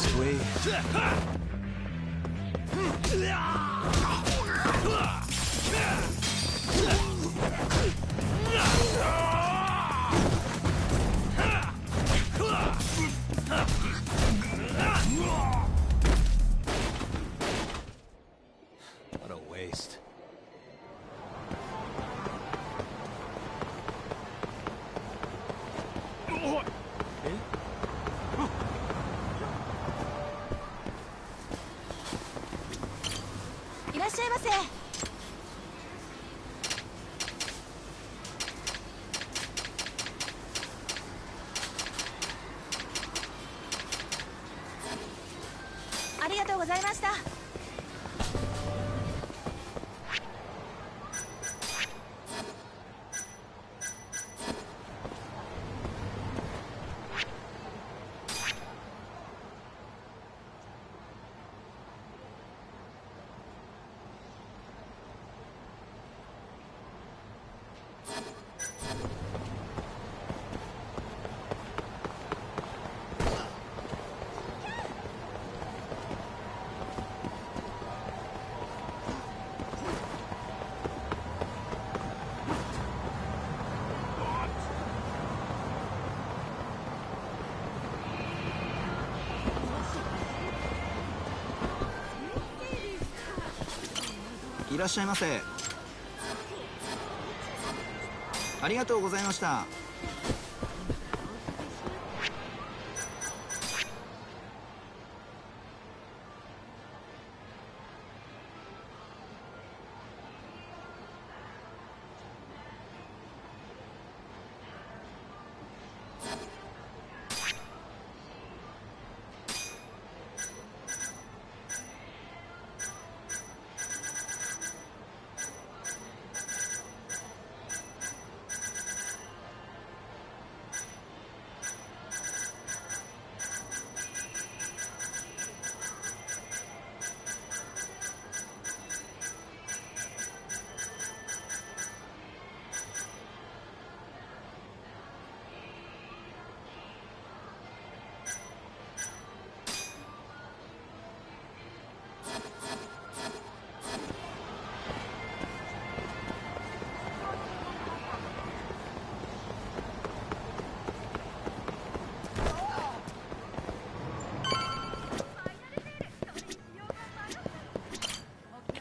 Must we? What a waste.いらっしゃいませ。ありがとうございました。いらっしゃいませ。ありがとうございました。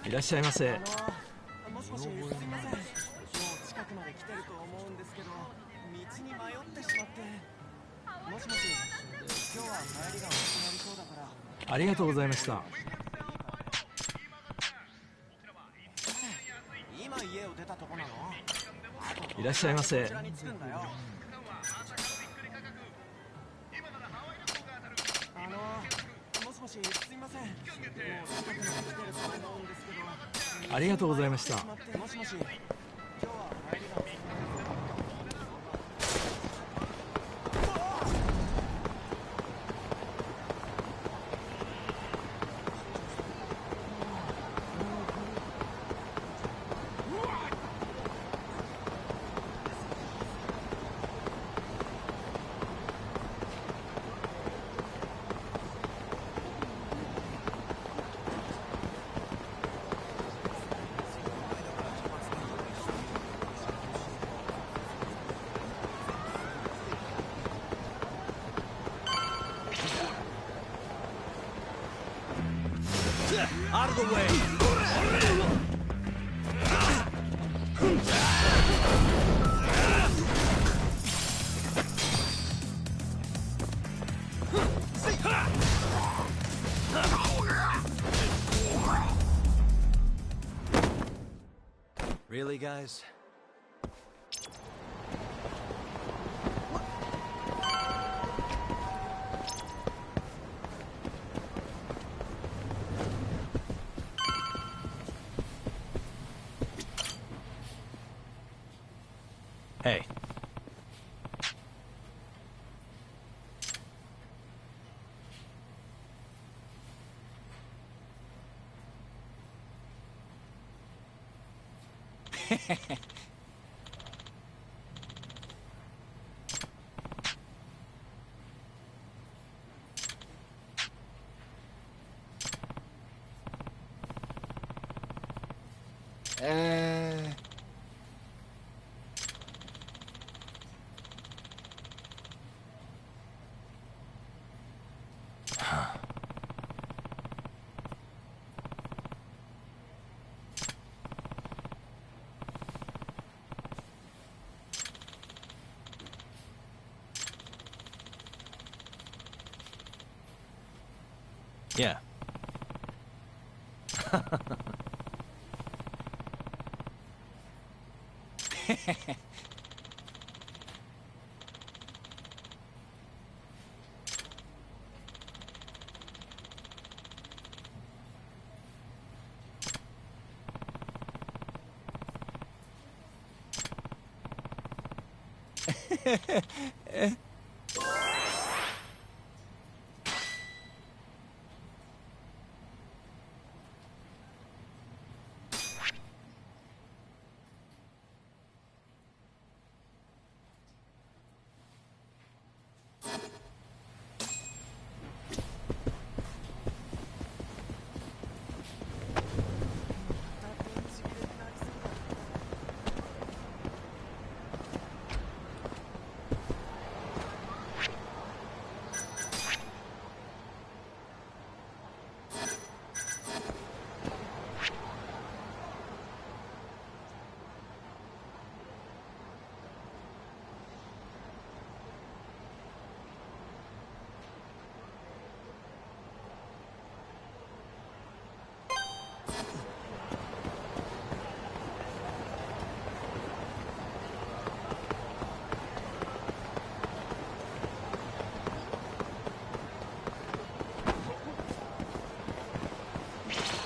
いらっしゃいませ。もしもし、すみません。もう近くまで来てると思うんですけど、道に迷ってしまって。もしもし、今日は帰りが遅くなりそうだから。ありがとうございました。今家を出たとこなの？いらっしゃいませ。こちらに着くんだよ。もしもし、すみません。もう近くまで来てると思うんですけど。ありがとうございました。もしもし、今日は帰りが遅くなりOut of the way! Really, guys? Hey. えYeah. Eh?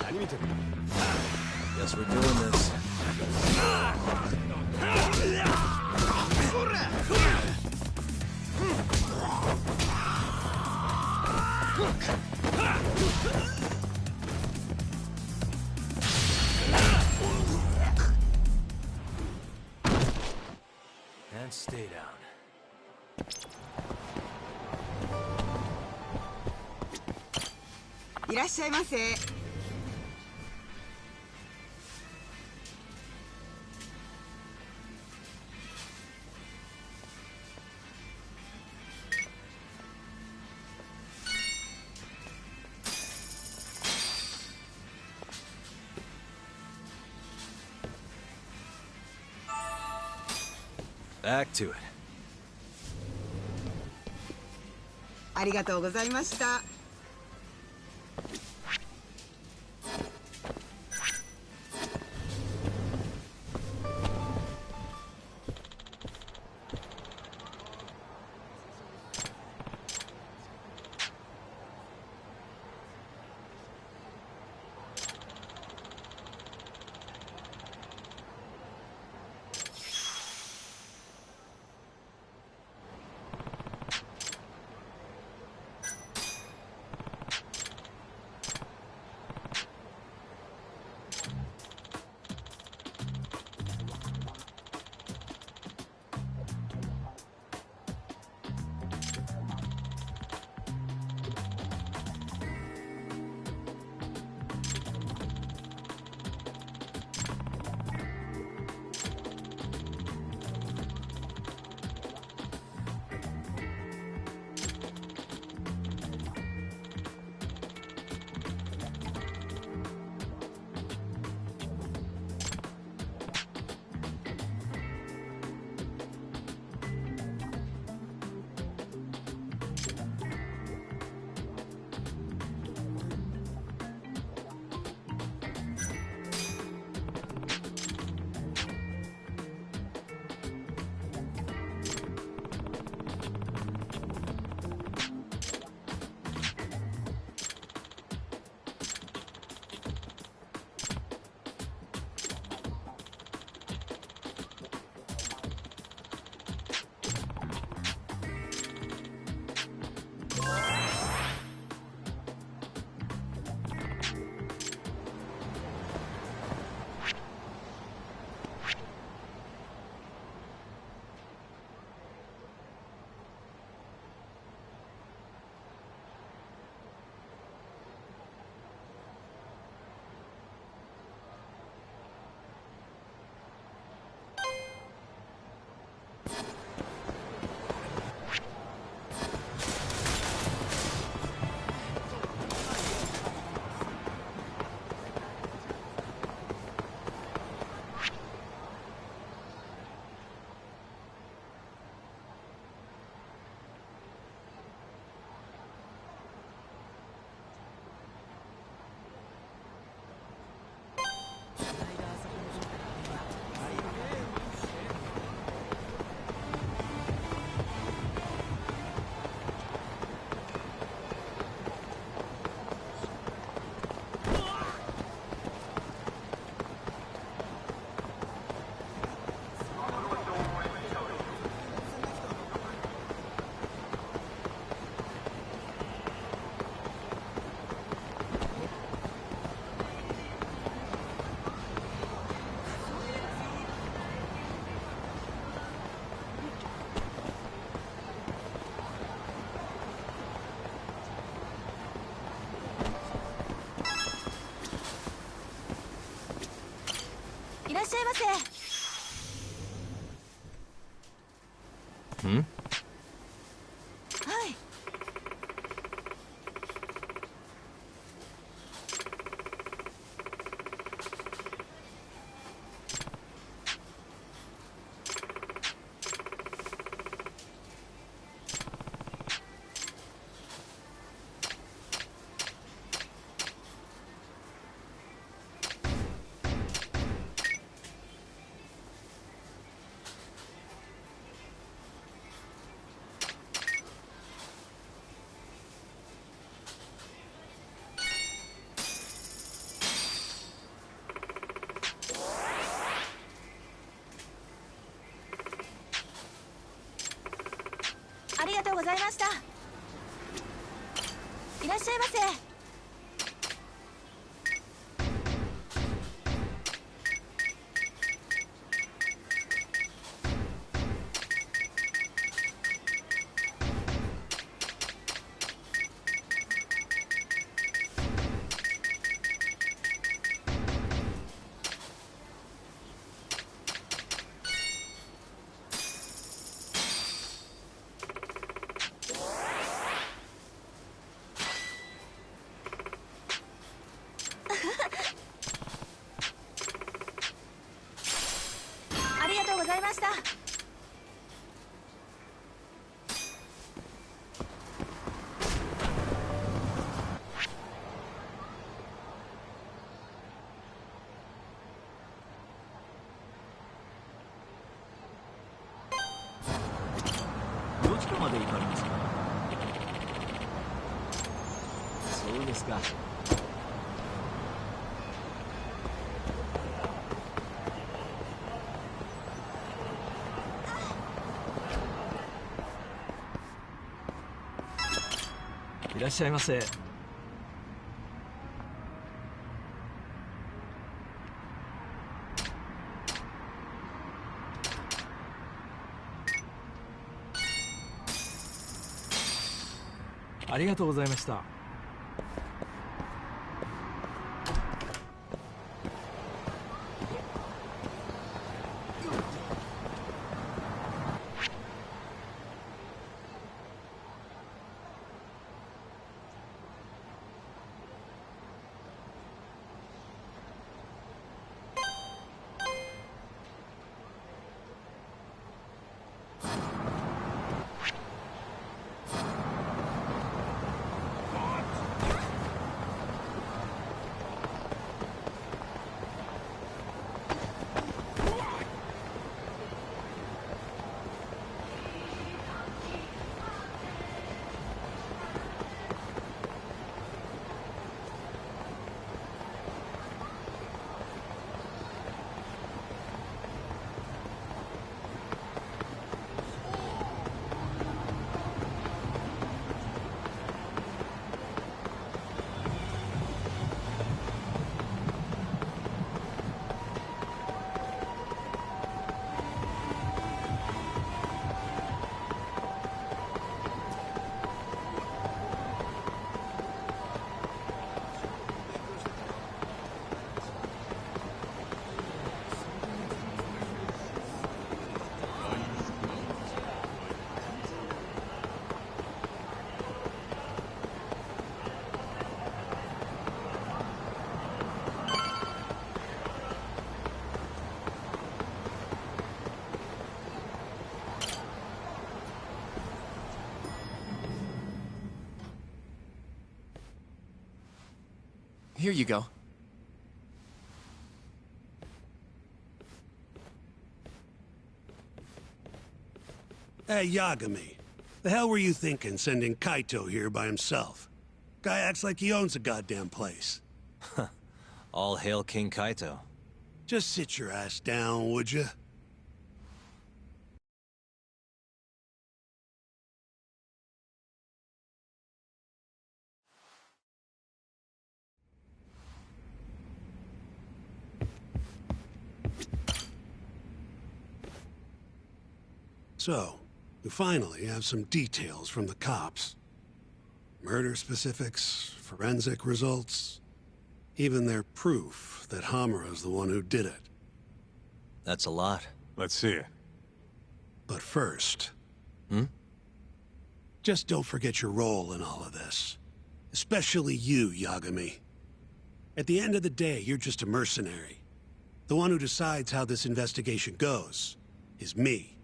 何見てる Guess we're doing this. And stay down. いらっしゃいませ。Back to it. ありがとうございました。せ。ん？はい。ありがとうございました。いらっしゃいませ。ありがとうございました。どちらまで行かれますか？そうですか。いらっしゃいませ。ありがとうございました。Here you go. Hey, Yagami. The hell were you thinking sending Kaito here by himself? Guy acts like he owns the goddamn place. All hail King Kaito. Just sit your ass down, would you? So, we finally have some details from the cops. Murder specifics, forensic results, even their proof that Hamura's the one who did it. That's a lot. Let's see it. But first... Hmm? Just don't forget your role in all of this. Especially you, Yagami. At the end of the day, you're just a mercenary. The one who decides how this investigation goes is me.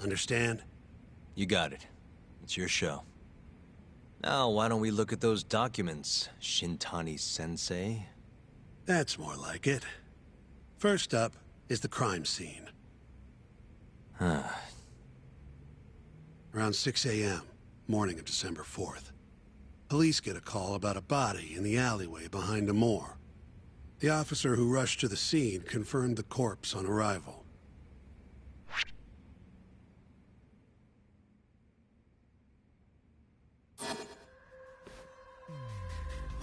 Understand? You got it. It's your show. Now, why don't we look at those documents, Shintani-sensei? That's more like it. First up is the crime scene. Around 6 a.m., morning of December 4th. Police get a call about a body in the alleyway behind a moor. The officer who rushed to the scene confirmed the corpse on arrival.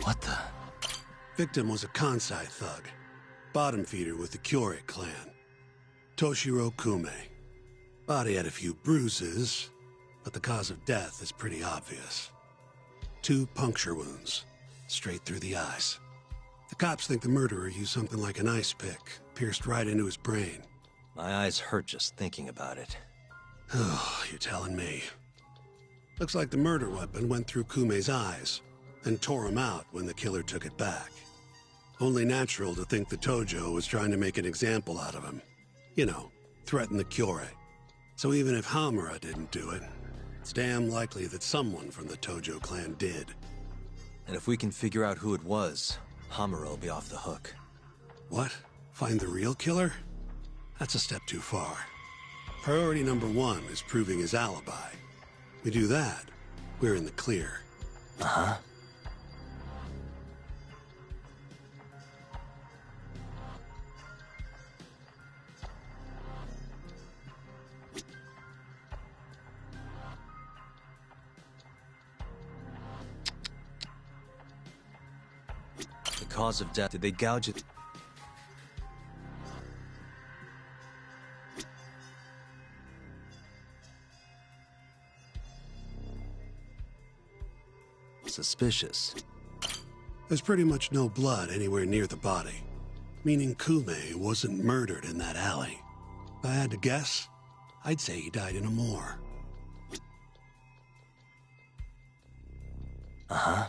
What the? Victim was a Kansai thug, bottom feeder with the Kyorei clan. Toshiro Kume. Body had a few bruises, but the cause of death is pretty obvious. 2 puncture wounds, straight through the eyes. The cops think the murderer used something like an ice pick, pierced right into his brain. My eyes hurt just thinking about it. Oh, you're telling me. Looks like the murder weapon went through Kume's eyes, and tore him out when the killer took it back. Only natural to think the Tojo was trying to make an example out of him. You know, threaten the Kyorei. So even if Hamura didn't do it, it's damn likely that someone from the Tojo clan did. And if we can figure out who it was, Hamura will be off the hook. What? Find the real killer? That's a step too far. Priority number 1 is proving his alibi. We do that, we're in the clear. Uh-huh. The cause of death, did they gouge it? Suspicious. There's pretty much no blood anywhere near the body, meaning Kume wasn't murdered in that alley. If I had to guess, I'd say he died in a moor. Uh-huh.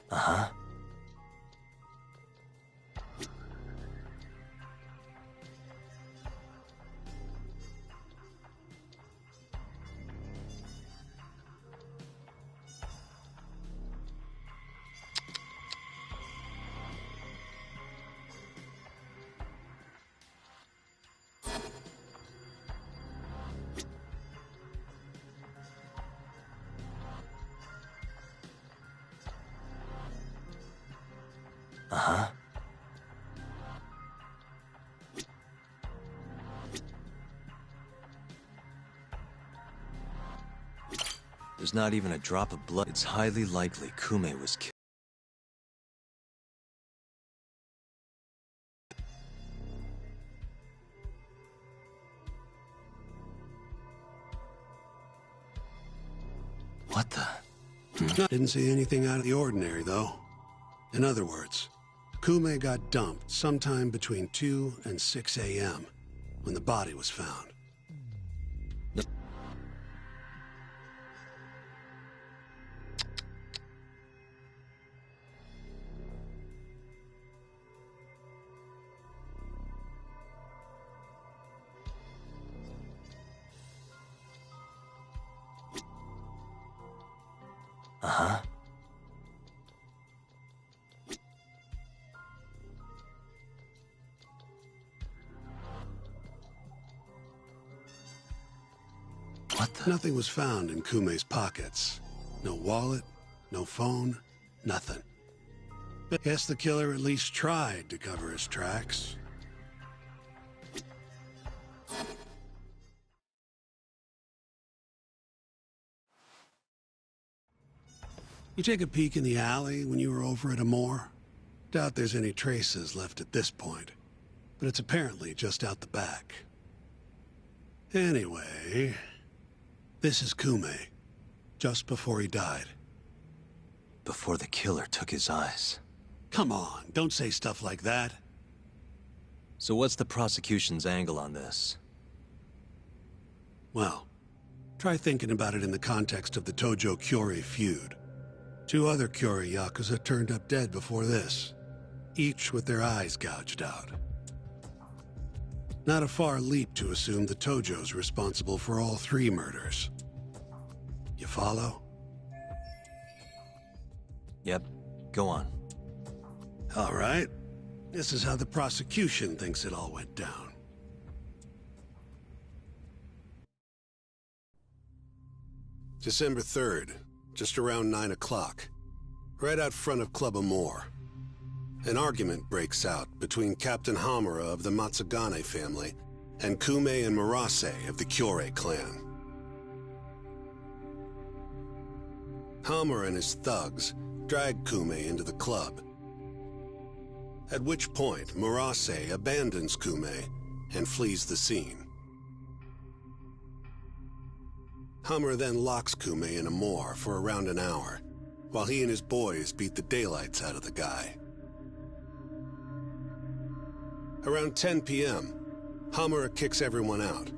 Uh-huh. Uh-huh. There's not even a drop of blood. It's highly likely Kume was killed. What the? Didn't see anything out of the ordinary, though. In other words, Kume got dumped sometime between 2 and 6 a.m. when the body was found. Uh-huh. What the? Nothing was found in Kume's pockets. No wallet, No phone, nothing. But guess the killer at least tried to cover his tracks. You take a peek in the alley when you were over at Amor? Doubt there's any traces left at this point, but it's apparently just out the back. Anyway, this is Kume, just before he died. Before the killer took his eyes. Come on, don't say stuff like that. So what's the prosecution's angle on this? Well, try thinking about it in the context of the Tojo-Kyorei feud. 2 other Kyorei Yakuza turned up dead before this, each with their eyes gouged out. Not a far leap to assume the Tojo's responsible for all 3 murders. You follow? Yep, go on. All right. This is how the prosecution thinks it all went down. December 3rd, just around 9 o'clock, right out front of Club Amor. An argument breaks out between Captain Hamura of the Matsugane family and Kume and Murase of the Kyorei clan. Hamura and his thugs drag Kume into the club, at which point Murase abandons Kume and flees the scene. Hamura then locks Kume in Amor for around an hour, while he and his boys beat the daylights out of the guy. Around 10 p.m., Hamura kicks everyone out,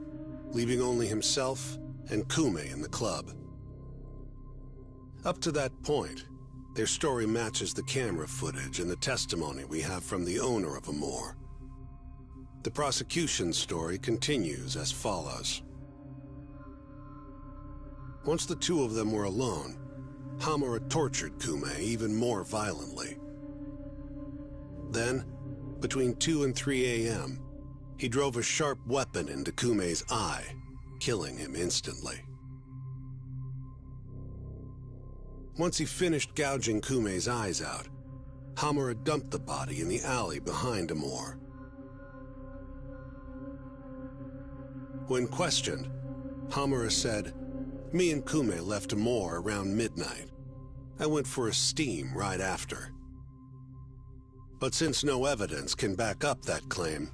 leaving only himself and Kume in the club. Up to that point, their story matches the camera footage and the testimony we have from the owner of Amor. The prosecution's story continues as follows. Once the 2 of them were alone, Hamura tortured Kume even more violently. Then, between 2 and 3 a.m., he drove a sharp weapon into Kume's eye, killing him instantly. Once he finished gouging Kume's eyes out, Hamura dumped the body in the alley behind Amor. When questioned, Hamura said, "Me and Kume left Amor around midnight. I went for a steam right after." But since no evidence can back up that claim,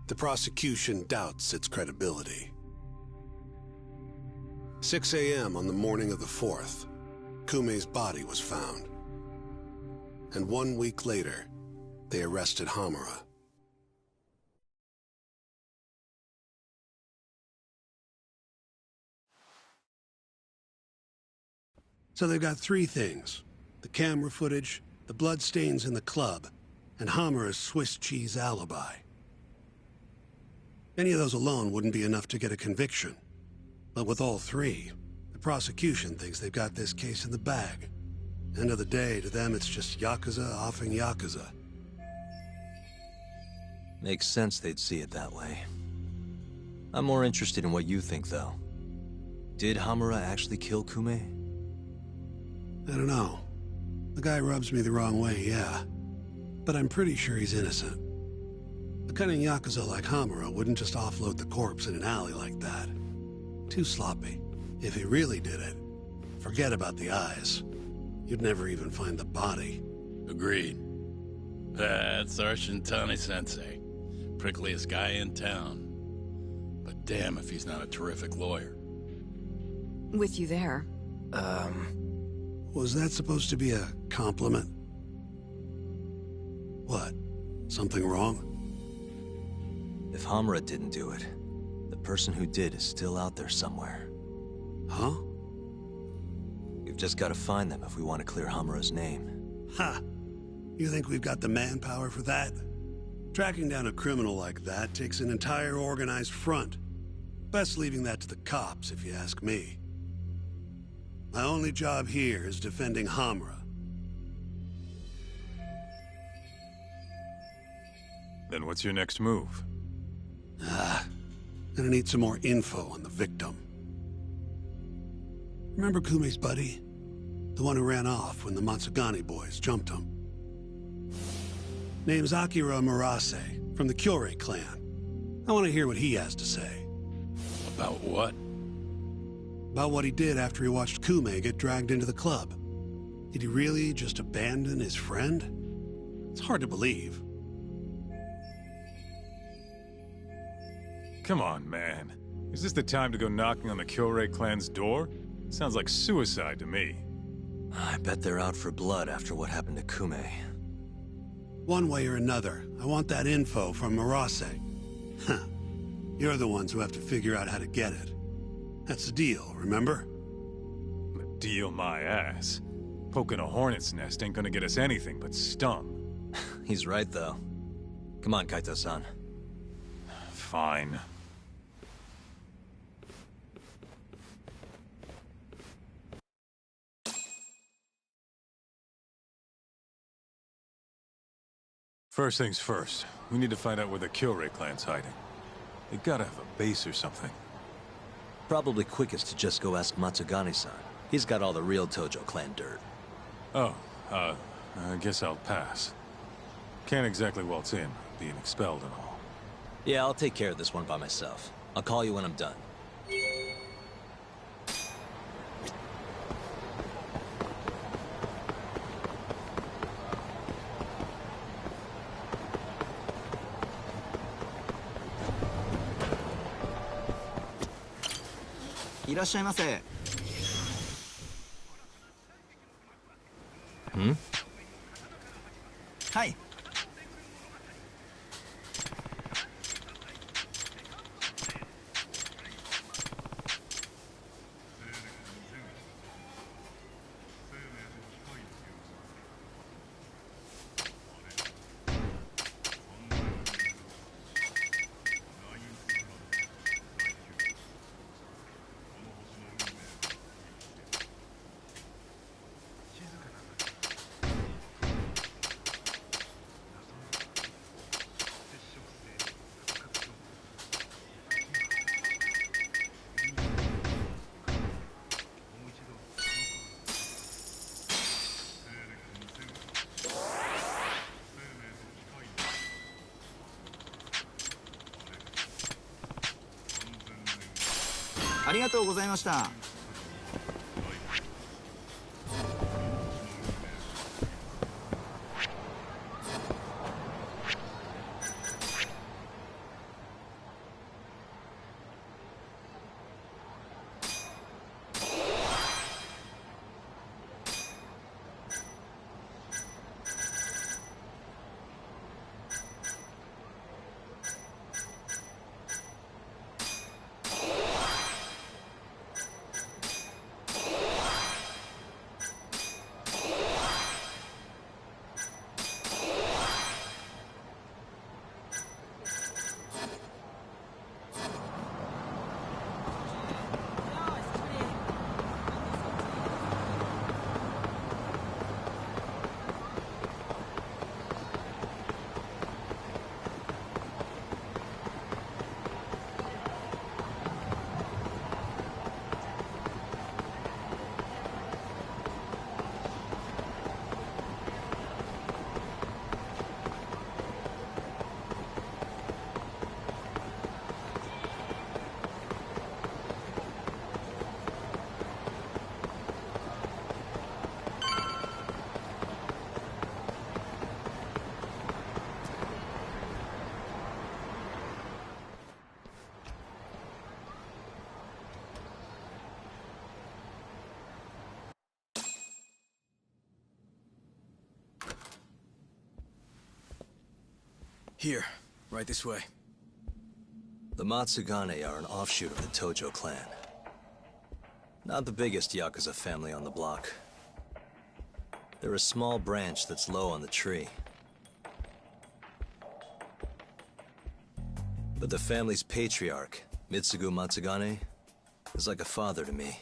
the prosecution doubts its credibility. 6 a.m. on the morning of the 4th, Kume's body was found. And 1 week later, they arrested Hamura. So they've got 3 things: the camera footage, the bloodstains in the club, and Hamura's Swiss cheese alibi. Any of those alone wouldn't be enough to get a conviction. But with all 3, the prosecution thinks they've got this case in the bag. End of the day, to them it's just Yakuza offing Yakuza. Makes sense they'd see it that way. I'm more interested in what you think, though. Did Hamura actually kill Kume? I don't know. The guy rubs me the wrong way, yeah. But I'm pretty sure he's innocent. A cunning Yakuza like Hamura wouldn't just offload the corpse in an alley like that. Too sloppy. If he really did it, forget about the eyes. You'd never even find the body. Agreed. That's our Shintani-sensei. Prickliest guy in town. But damn if he's not a terrific lawyer. With you there. Was that supposed to be a compliment? What? Something wrong? If Hamura didn't do it, the person who did is still out there somewhere. Huh? We've just got to find them if we want to clear Hamura's name. Ha! You think we've got the manpower for that? Tracking down a criminal like that takes an entire organized front. Best leaving that to the cops, if you ask me. My only job here is defending Hamura. Then what's your next move? Gonna need some more info on the victim. Remember Kume's buddy? The one who ran off when the Matsugane boys jumped him. Name's Akira Murase, from the Kyorei clan. I want to hear what he has to say. About what? About what he did after he watched Kume get dragged into the club. Did he really just abandon his friend? It's hard to believe. Come on, man. Is this the time to go knocking on the Kyorei clan's door? Sounds like suicide to me. I bet they're out for blood after what happened to Kume. One way or another, I want that info from Murase. Huh. You're the ones who have to figure out how to get it. That's the deal, remember? Deal my ass. Poking a hornet's nest ain't gonna get us anything but stung. He's right, though. Come on, Kaito-san. Fine. First things first, we need to find out where the Kyorei clan's hiding. They gotta have a base or something. Probably quickest to just go ask Matsugane-san. He's got all the real Tojo clan dirt. Oh, I guess I'll pass. Can't exactly waltz in, being expelled and all. Yeah, I'll take care of this one by myself. I'll call you when I'm done. いらっしゃいませ。はい。ありがとうございました。Here, right this way. The Matsugane are an offshoot of the Tojo clan. Not the biggest Yakuza family on the block. They're a small branch that's low on the tree. But the family's patriarch, Mitsugu Matsugane, is like a father to me.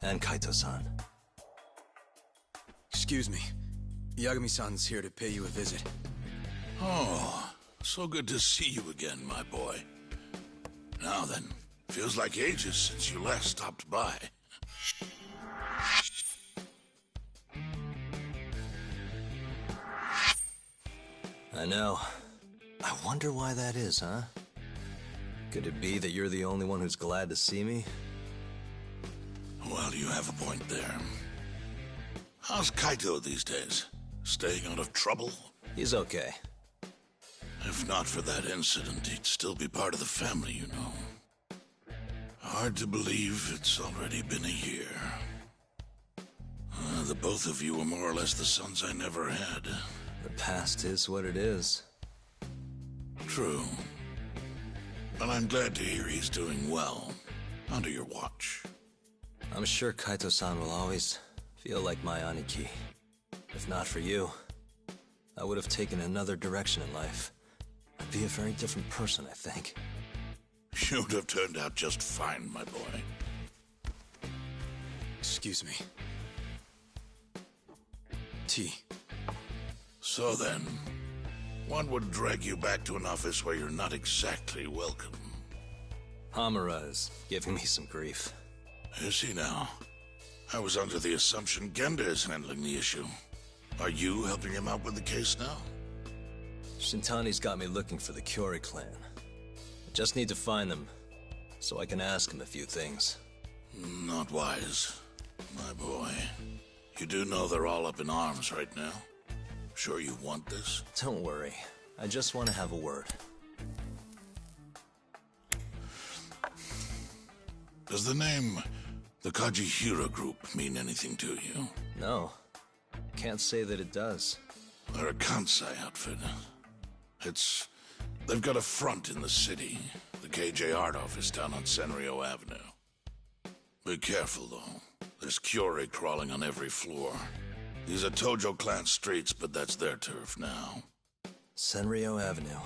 And Kaito-san. Excuse me. Yagami-san's here to pay you a visit. Oh, so good to see you again, my boy. Now then, feels like ages since you last stopped by. I know. I wonder why that is, huh? Could it be that you're the only one who's glad to see me? Well, you have a point there. How's Kaito these days? Staying out of trouble? He's okay. If not for that incident, he'd still be part of the family, you know. Hard to believe it's already been a year. The both of you were more or less the sons I never had. The past is what it is. True. But I'm glad to hear he's doing well, under your watch. I'm sure Kaito-san will always feel like my Aniki. If not for you, I would have taken another direction in life. I'd be a very different person, I think. You'd have turned out just fine, my boy. Excuse me. Tea. So then, what would drag you back to an office where you're not exactly welcome? Hamura is giving me some grief. Is he now? I was under the assumption Genda is handling the issue. Are you helping him out with the case now? Shintani's got me looking for the Kyori clan. I just need to find them, so I can ask him a few things. Not wise, my boy. You do know they're all up in arms right now? Sure you want this? Don't worry. I just want to have a word. Does the name the Kajihira Group mean anything to you? No. Can't say that it does. They're a Kansai outfit. They've got a front in the city. The KJ Art office down on Senryo Avenue. Be careful, though. There's Kyori crawling on every floor. These are Tojo clan streets, but that's their turf now. Senryo Avenue.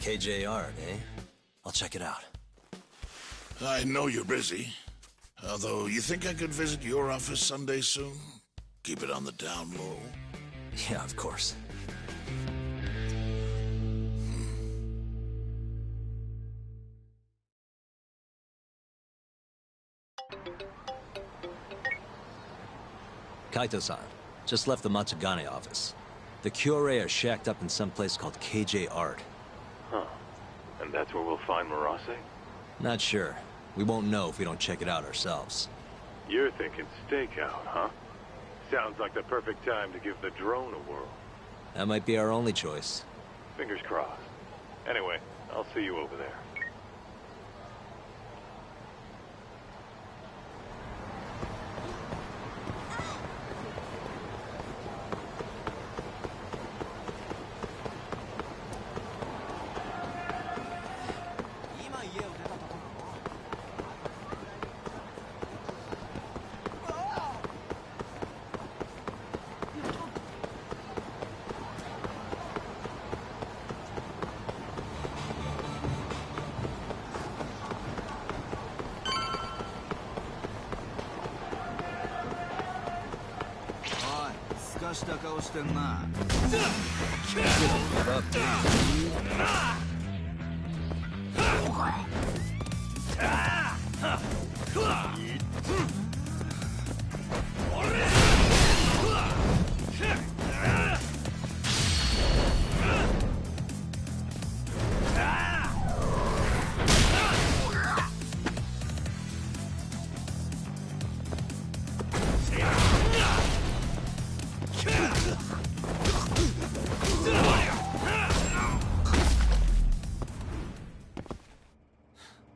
KJ Art, eh? I'll check it out. I know you're busy. Although, you think I could visit your office Sunday soon? Keep it on the down low? Yeah, of course. Kaito-san, just left the Matsugane office. The Kyore are shacked up in some place called KJ Art. Huh. And that's where we'll find Murase? Not sure. We won't know if we don't check it out ourselves. You're thinking stakeout, huh? Sounds like the perfect time to give the drone a whirl. That might be our only choice. Fingers crossed. Anyway, I'll see you over there.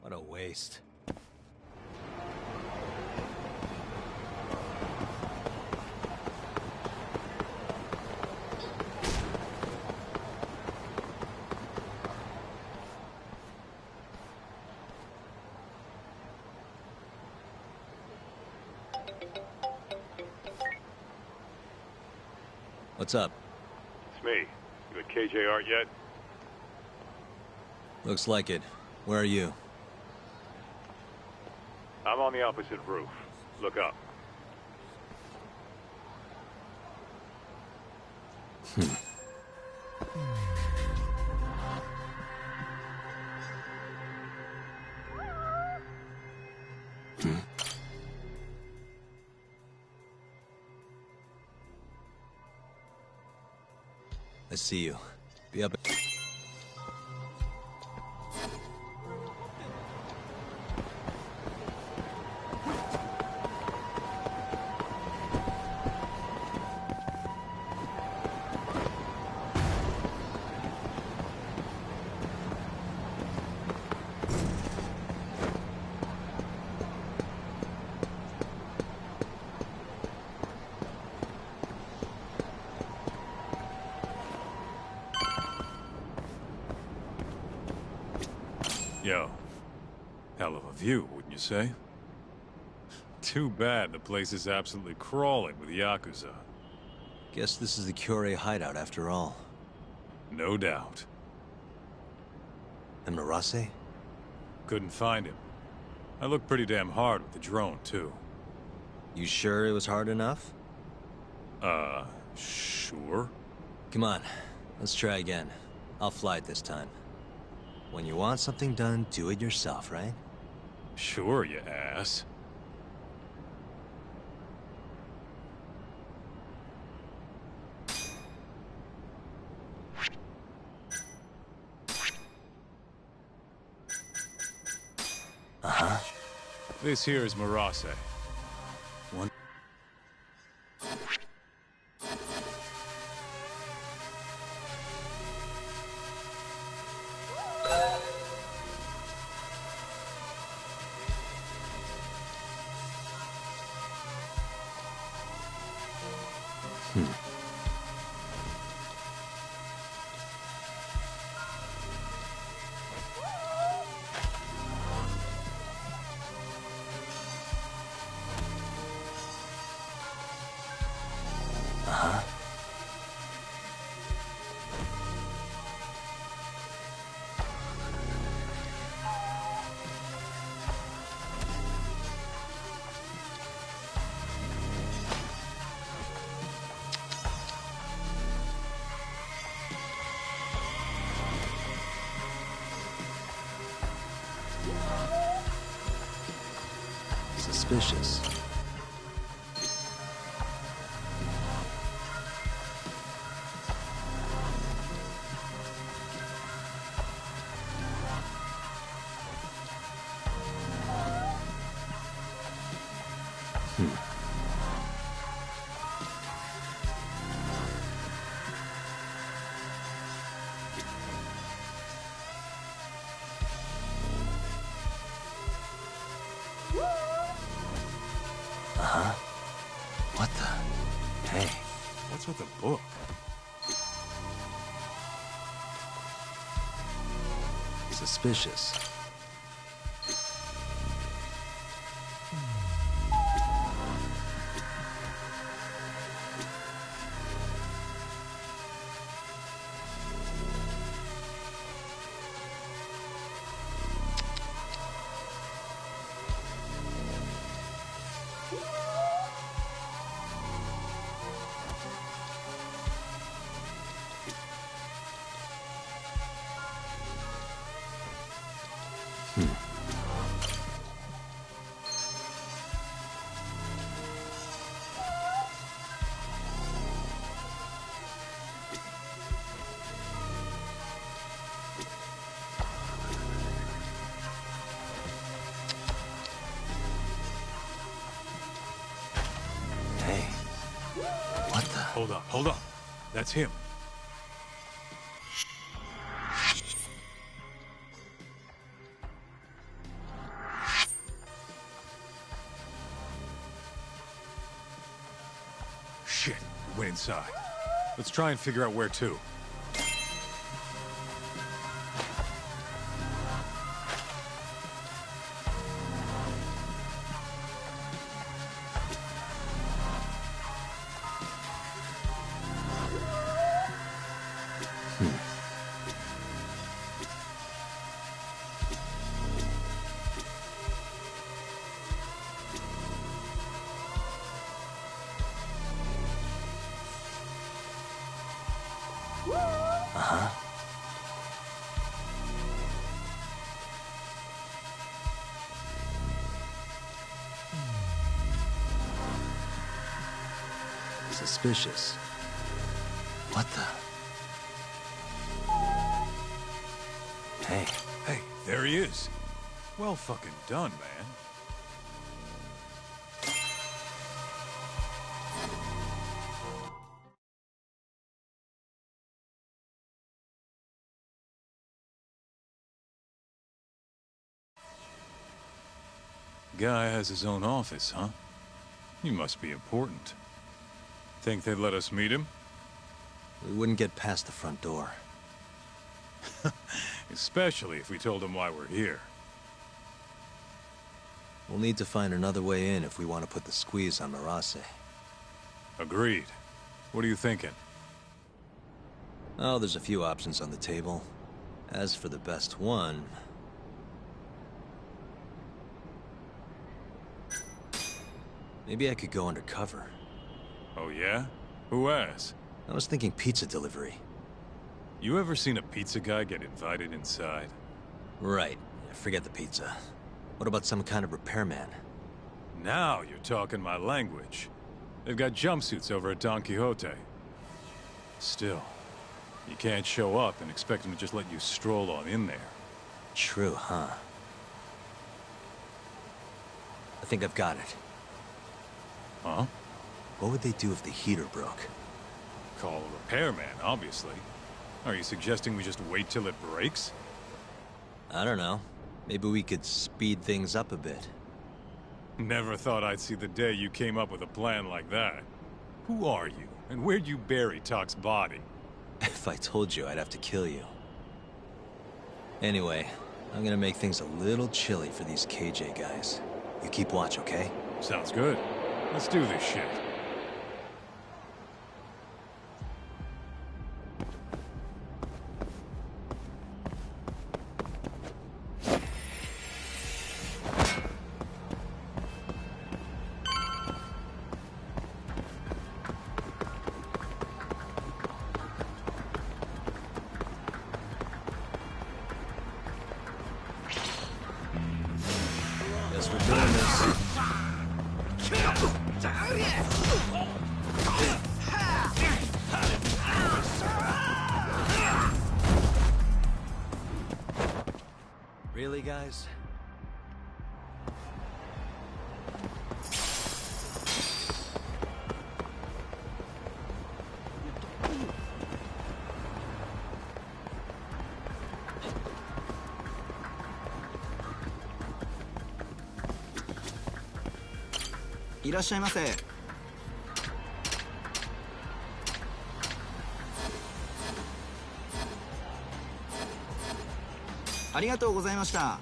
What a waste. What's up? It's me. You at KJ Art yet? Looks like it. Where are you? I'm on the opposite roof. Look up. I see you. Be up. Yo, hell of a view, wouldn't you say? Too bad the place is absolutely crawling with Yakuza. Guess this is the Kyorei hideout after all. No doubt. And Murase? Couldn't find him. I looked pretty damn hard with the drone, too. You sure it was hard enough? Sure. Come on, let's try again. I'll fly it this time. When you want something done, do it yourself, right? Sure, you ass. Uh-huh. This here is Murase. One. Uh-huh. Suspicious. Uh-huh. What the? Hey. What's with the book? Suspicious. Hey. What the? Hold on. That's him. Shit, we went inside. Let's try and figure out where to. Uh-huh. Suspicious. What the? Hey. Hey, there he is. Well fucking done, man. Guy has his own office, huh? He must be important. Think they'd let us meet him? We wouldn't get past the front door. Especially if we told him why we're here. We'll need to find another way in if we want to put the squeeze on Marase. Agreed. What are you thinking? Oh, there's a few options on the table. As for the best one... maybe I could go undercover. Oh yeah? Who has? I was thinking pizza delivery. You ever seen a pizza guy get invited inside? Right. Forget the pizza. What about some kind of repairman? Now you're talking my language. They've got jumpsuits over at Don Quixote. Still, you can't show up and expect them to just let you stroll on in there. True, huh? I think I've got it. Huh? What would they do if the heater broke? Call a repairman, obviously. Are you suggesting we just wait till it breaks? I don't know. Maybe we could speed things up a bit. Never thought I'd see the day you came up with a plan like that. Who are you, and where'd you bury Talk's body? If I told you, I'd have to kill you. Anyway, I'm gonna make things a little chilly for these KJ guys. You keep watch, okay? Sounds good. Let's do this shit. Guess we're doing this. Really, guys?いらっしゃいませ。ありがとうございました。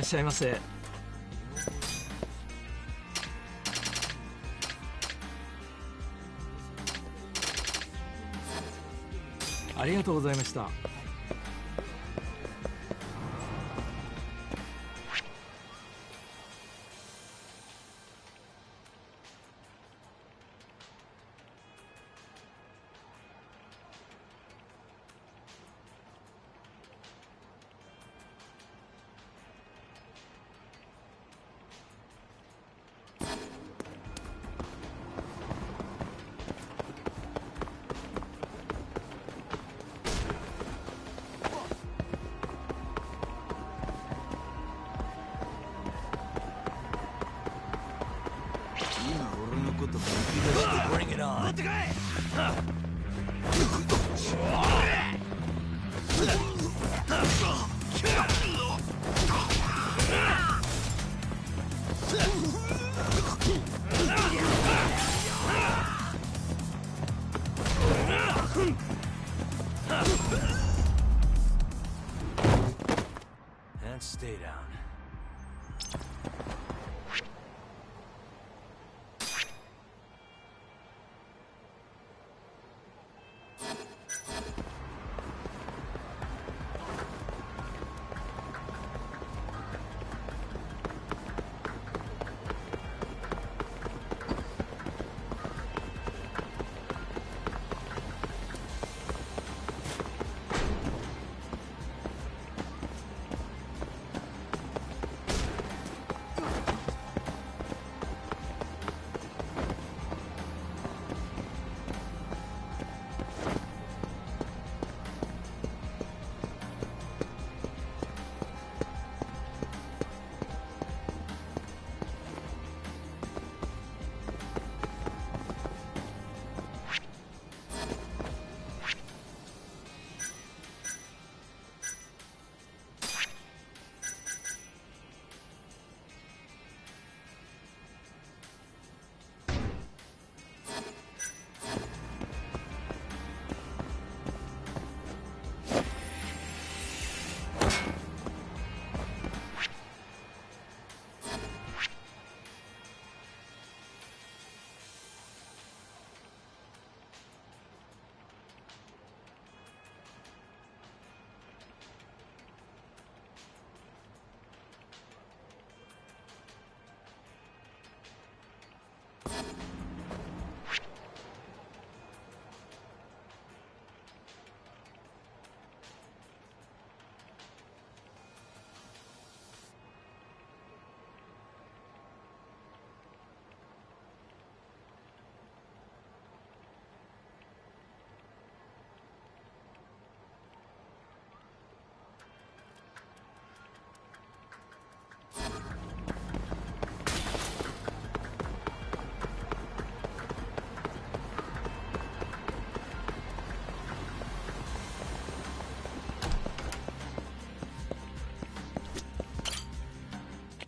らっしゃいませ。ありがとうございました。Bring it on. And stay down.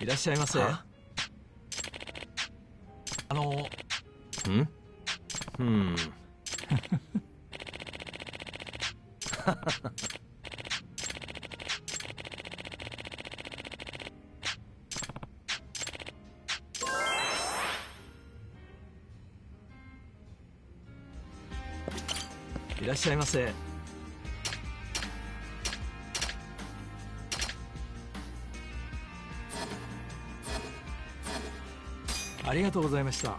いらっしゃいませ。いらっしゃいませ。ありがとうございました。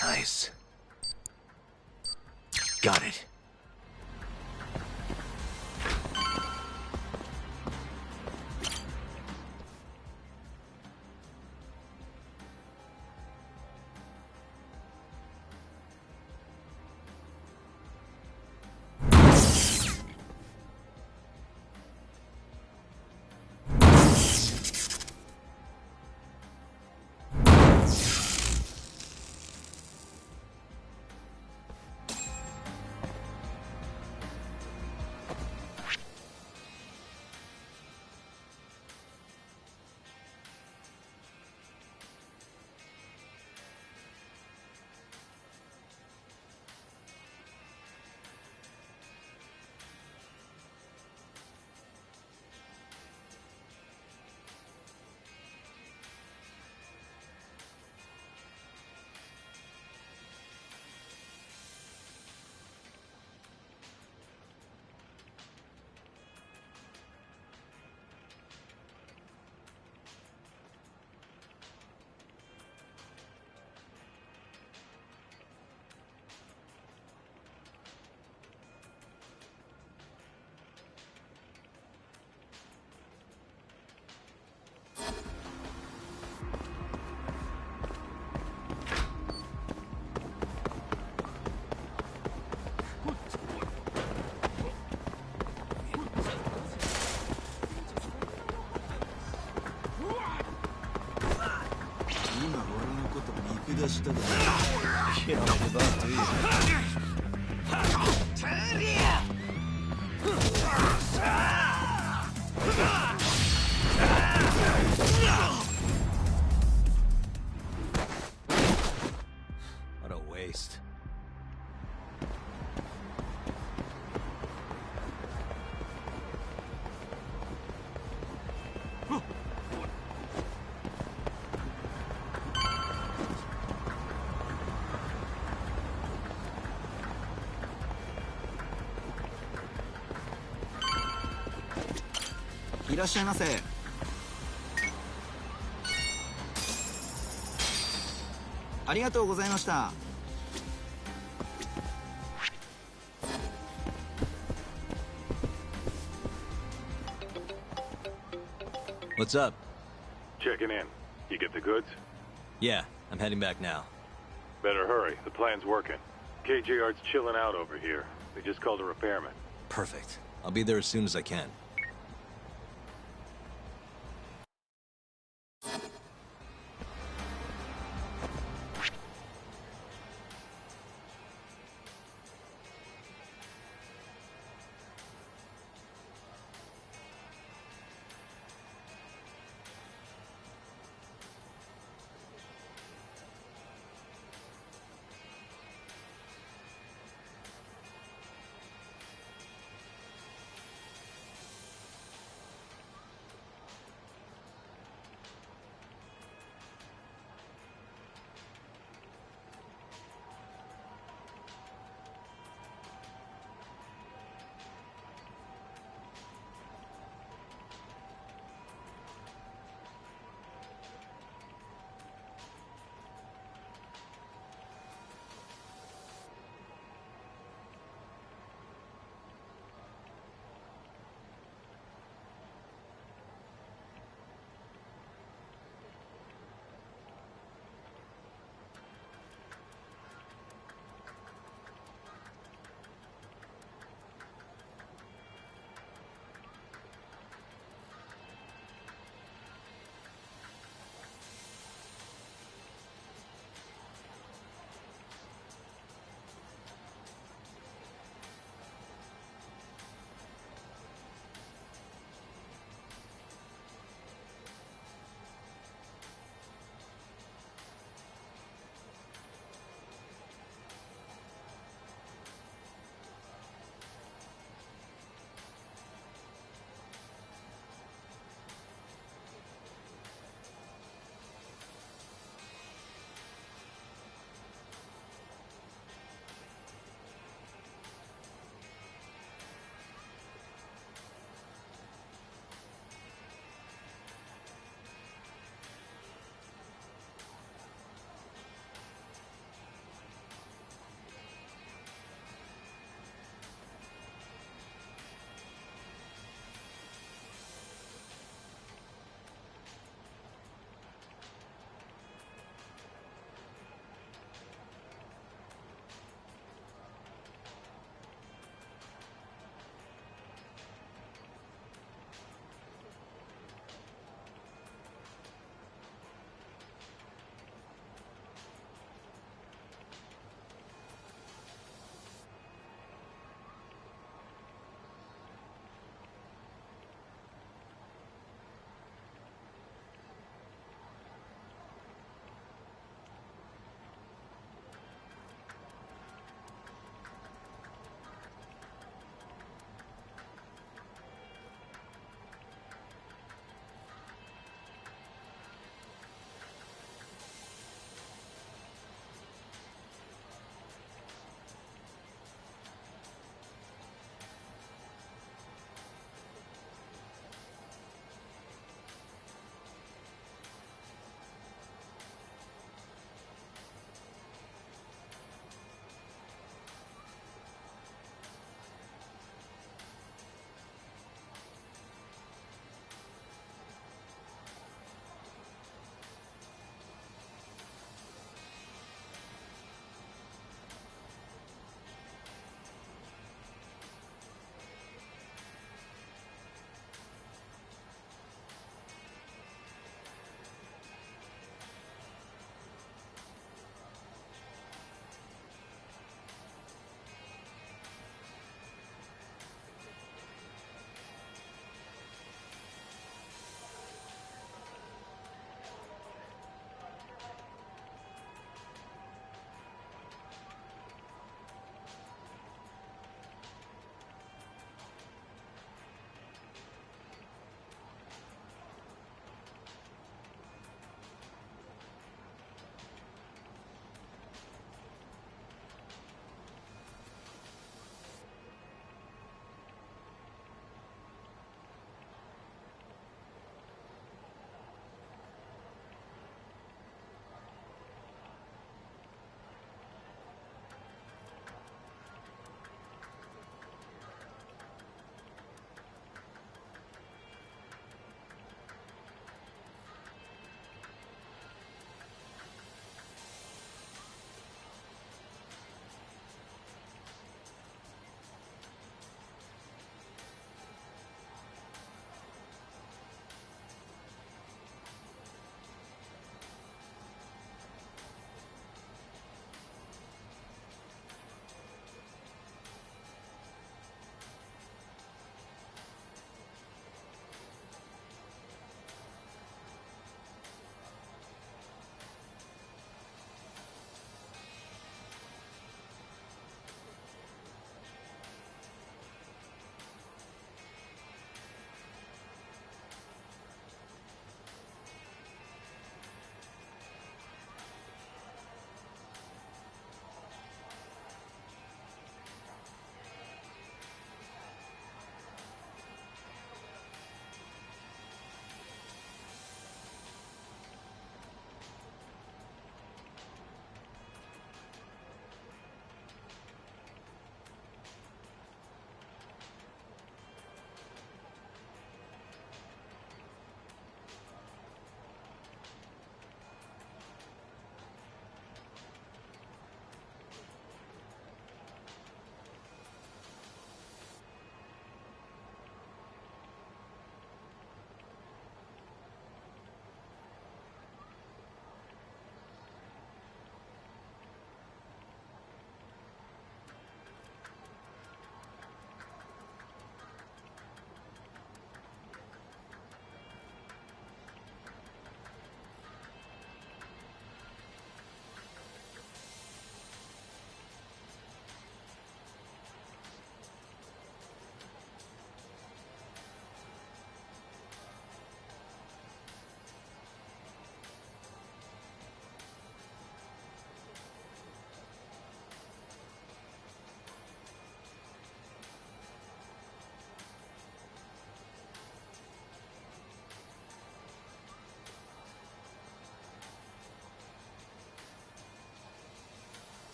Nice. Got it. Yeah, live up to you. What a waste.いらっしゃいませ。ありがとうございました。What's up? Checking in. You get the goods? Yeah, I'm heading back now. Better hurry. The plan's working. KJR's chilling out over here. They just called a repairman. Perfect. I'll be there as soon as I can.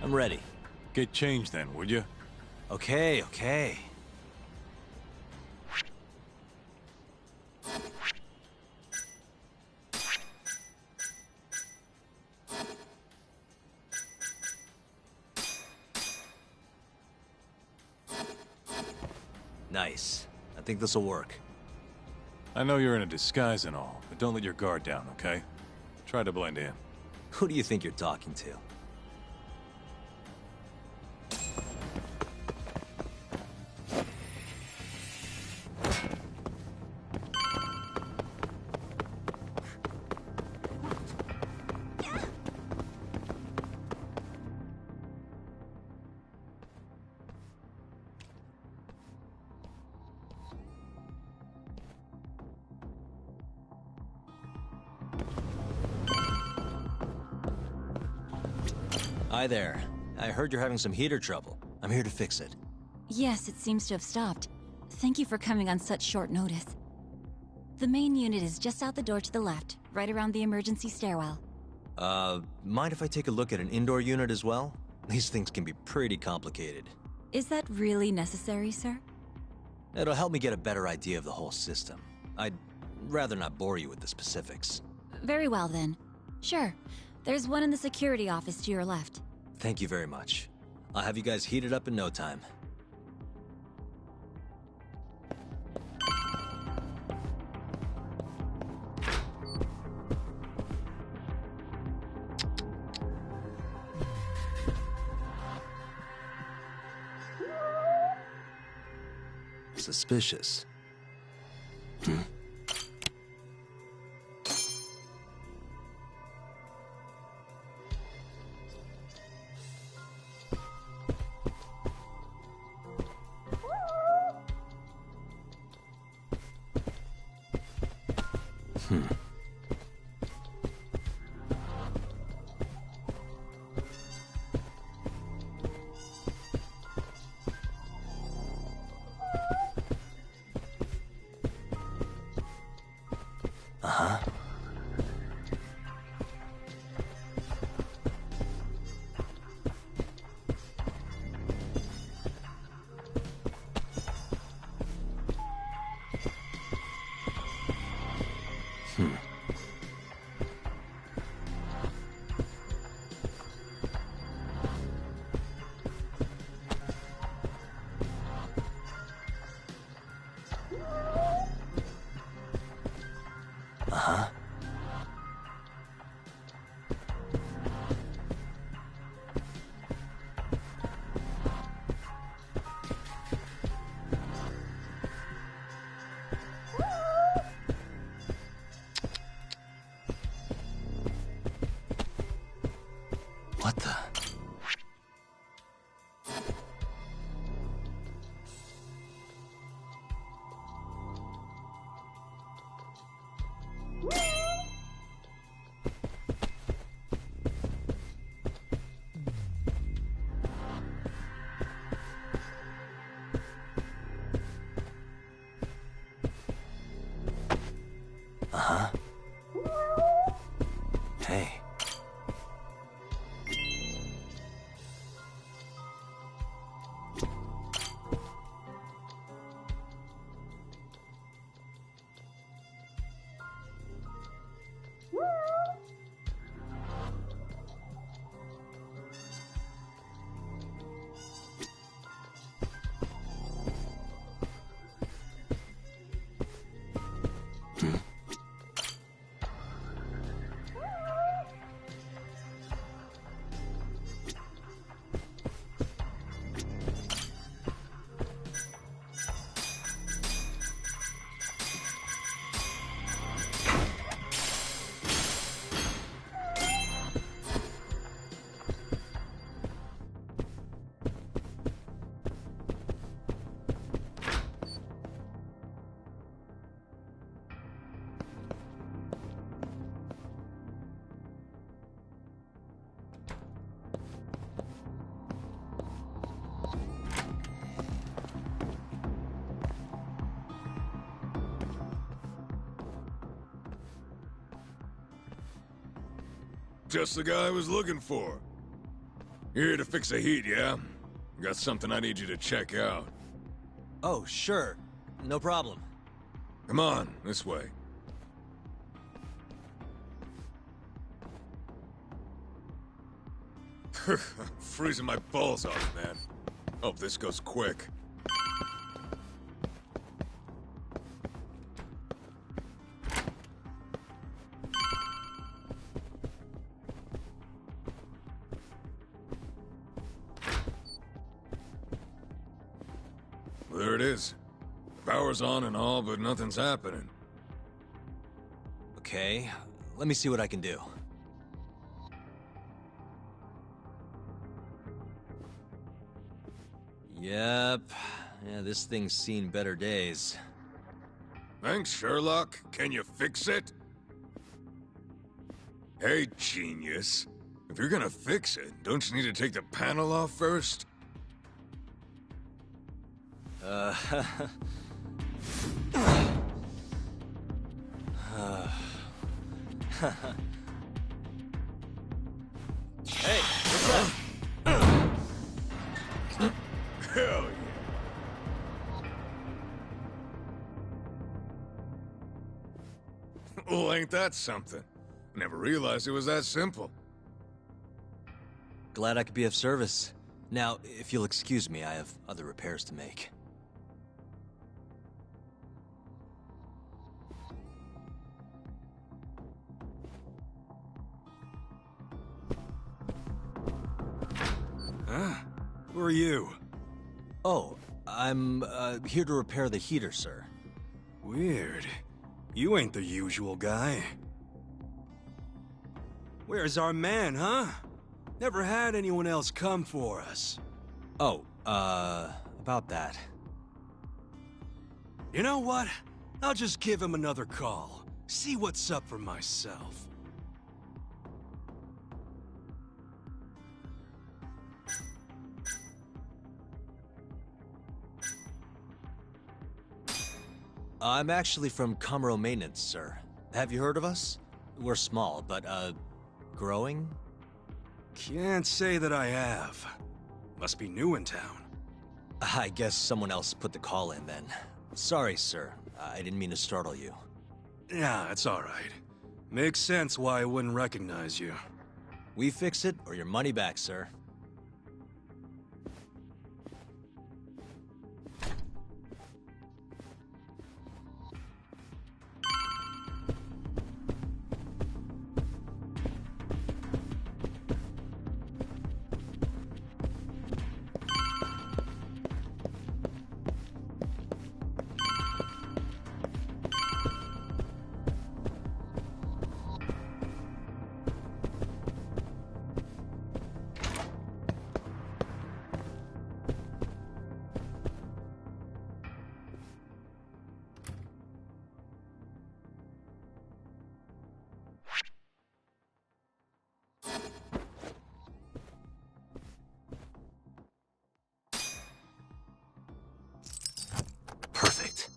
I'm ready. Get changed then, would you? Okay, okay. Nice. I think this'll work. I know you're in a disguise and all, but don't let your guard down, okay? Try to blend in. Who do you think you're talking to? Hi there. I heard you're having some heater trouble. I'm here to fix it. Yes, it seems to have stopped. Thank you for coming on such short notice. The main unit is just out the door to the left, right around the emergency stairwell. Mind if I take a look at an indoor unit as well? These things can be pretty complicated. Is that really necessary, sir? It'll help me get a better idea of the whole system. I'd rather not bore you with the specifics. Very well, then. Sure. There's one in the security office to your left. Thank you very much. I'll have you guys heated up in no time. Suspicious. Uh-huh. Uh-huh. What the? Uh-huh. Hey. Just the guy I was looking for. You're here to fix the heat, yeah? Got something I need you to check out. Oh, sure. No problem. Come on, this way. Freezing my balls off, man. Hope this goes quick. There it is. Power's on and all, but nothing's happening. Okay, let me see what I can do. Yep. Yeah, this thing's seen better days. Thanks, Sherlock. Can you fix it? Hey, genius. If you're gonna fix it, don't you need to take the panel off first? Hey, what's up? Hell yeah. Well, ain't that something? Never realized it was that simple. Glad I could be of service. Now, if you'll excuse me, I have other repairs to make. Huh? Who are you? Oh, I'm here to repair the heater, sir. Weird. You ain't the usual guy. Where's our man, huh? Never had anyone else come for us. Oh, about that. You know what? I'll just give him another call. See what's up for myself. I'm actually from Kamuro Maintenance, sir. Have you heard of us? We're small, but, growing? Can't say that I have. Must be new in town. I guess someone else put the call in then. Sorry, sir. I didn't mean to startle you. Yeah, it's alright. Makes sense why I wouldn't recognize you. We fix it, or your money back, sir. Perfect.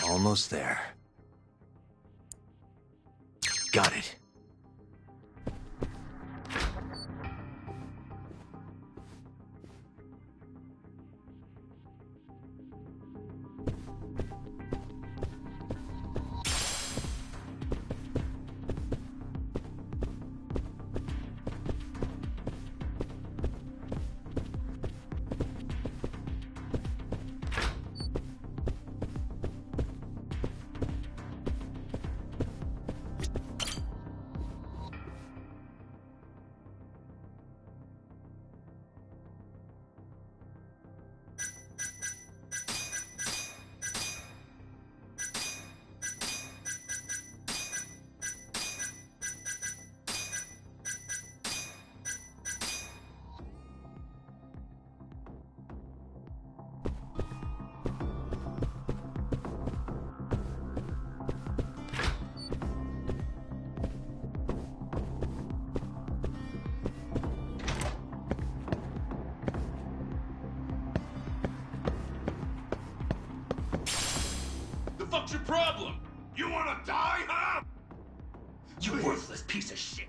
Almost there. Got it. fuck's your problem? You wanna die, huh? You worthless piece of shit.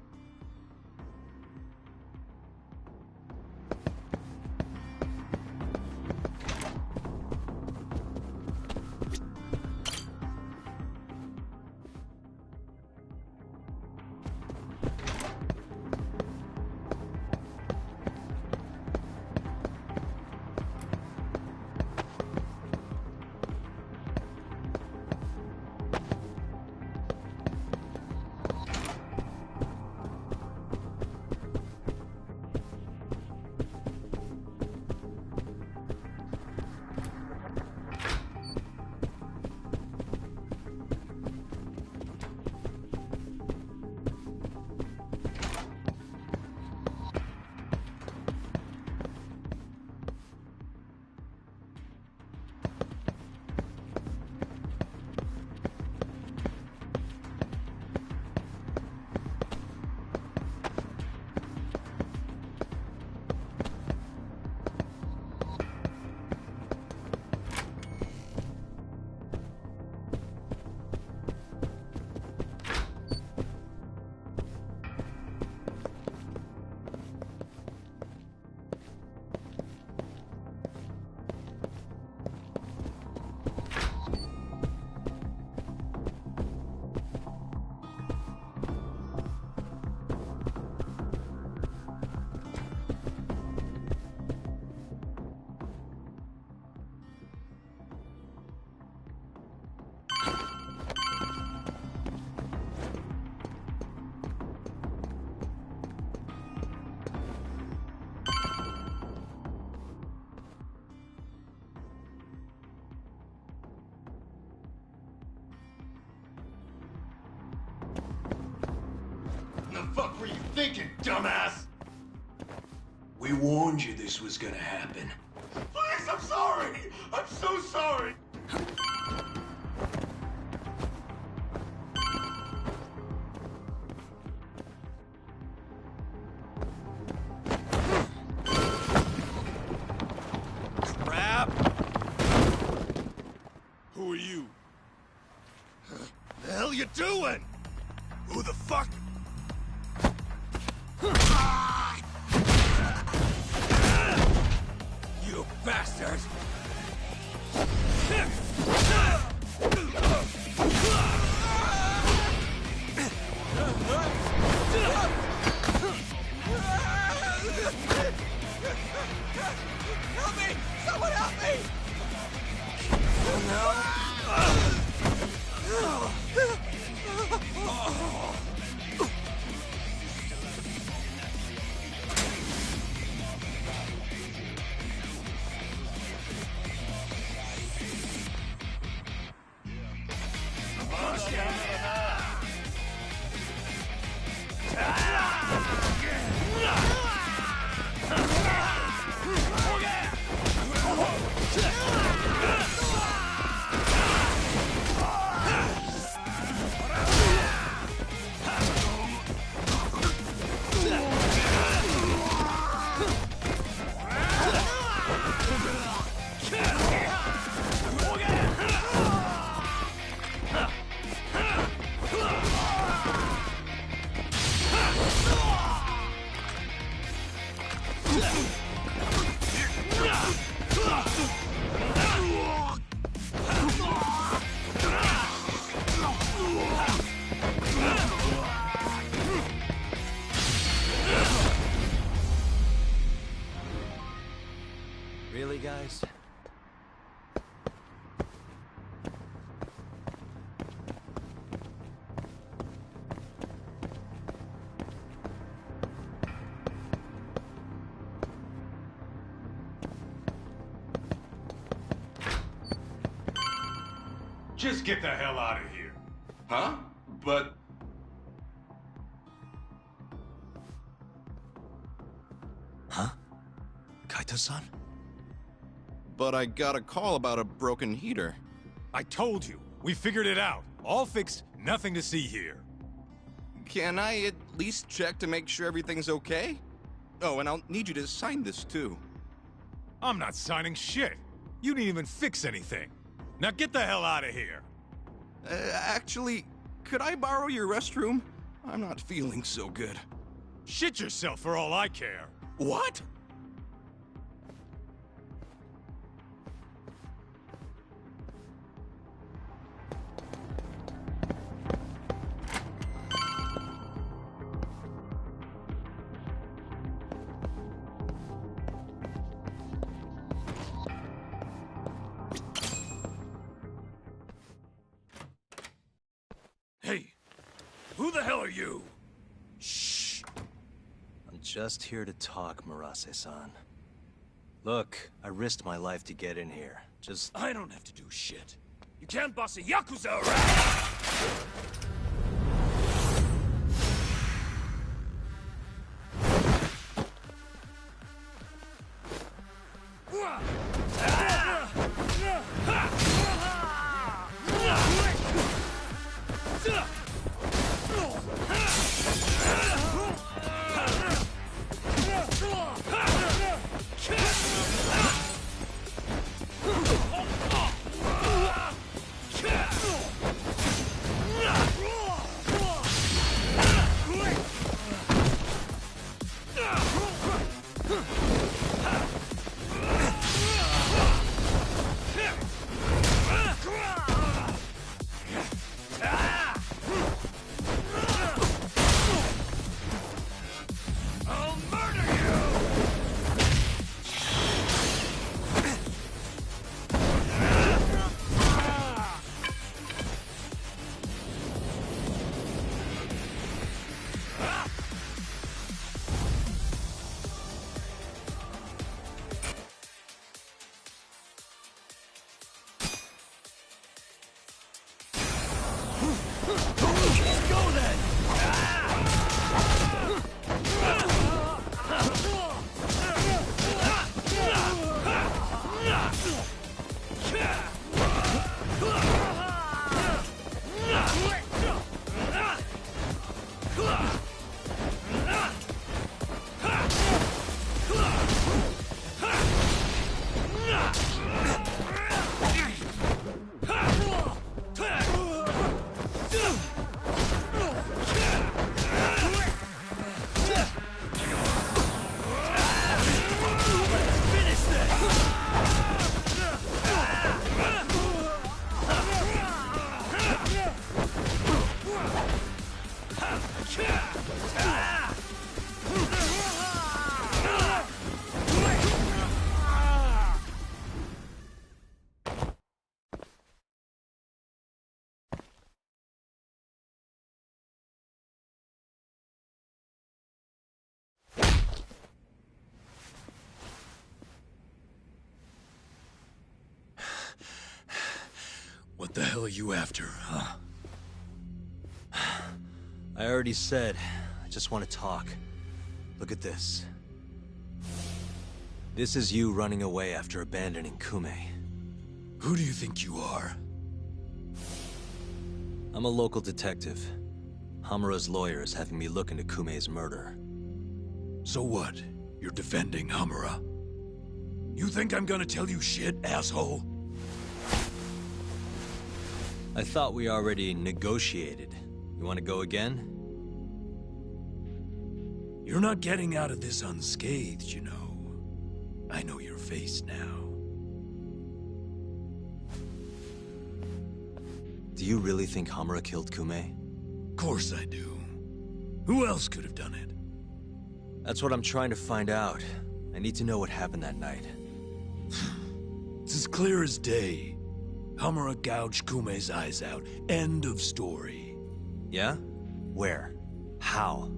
The fuck were you thinking, dumbass? We warned you this was gonna happen. Please, I'm sorry! I'm so sorry! Crap! Who are you? The hell you doing? Who the fuck? You bastard! Help me! Someone help me! Really, guys? Just get the hell out of here. Huh? But... Huh? Kaito-san? But I got a call about a broken heater. I told you. We figured it out. All fixed, nothing to see here. Can I at least check to make sure everything's okay? Oh, and I'll need you to sign this too. I'm not signing shit. You didn't even fix anything. Now get the hell out of here. Actually, could I borrow your restroom? I'm not feeling so good. Shit yourself for all I care. What? Hey, who the hell are you? Shh. I'm just here to talk, Murase-san. Look, I risked my life to get in here. Just... I don't have to do shit. You can't boss a Yakuza around! What the hell are you after, huh? I already said, I just want to talk. Look at this. This is you running away after abandoning Kume. Who do you think you are? I'm a local detective. Hamura's lawyer is having me look into Kume's murder. So what? You're defending Hamura? You think I'm gonna tell you shit, asshole? I thought we already negotiated. You want to go again? You're not getting out of this unscathed, you know. I know your face now. Do you really think Hamura killed Kume? Of course I do. Who else could have done it? That's what I'm trying to find out. I need to know what happened that night. It's as clear as day. Hamura gouged Kume's eyes out. End of story. Yeah? Where? How?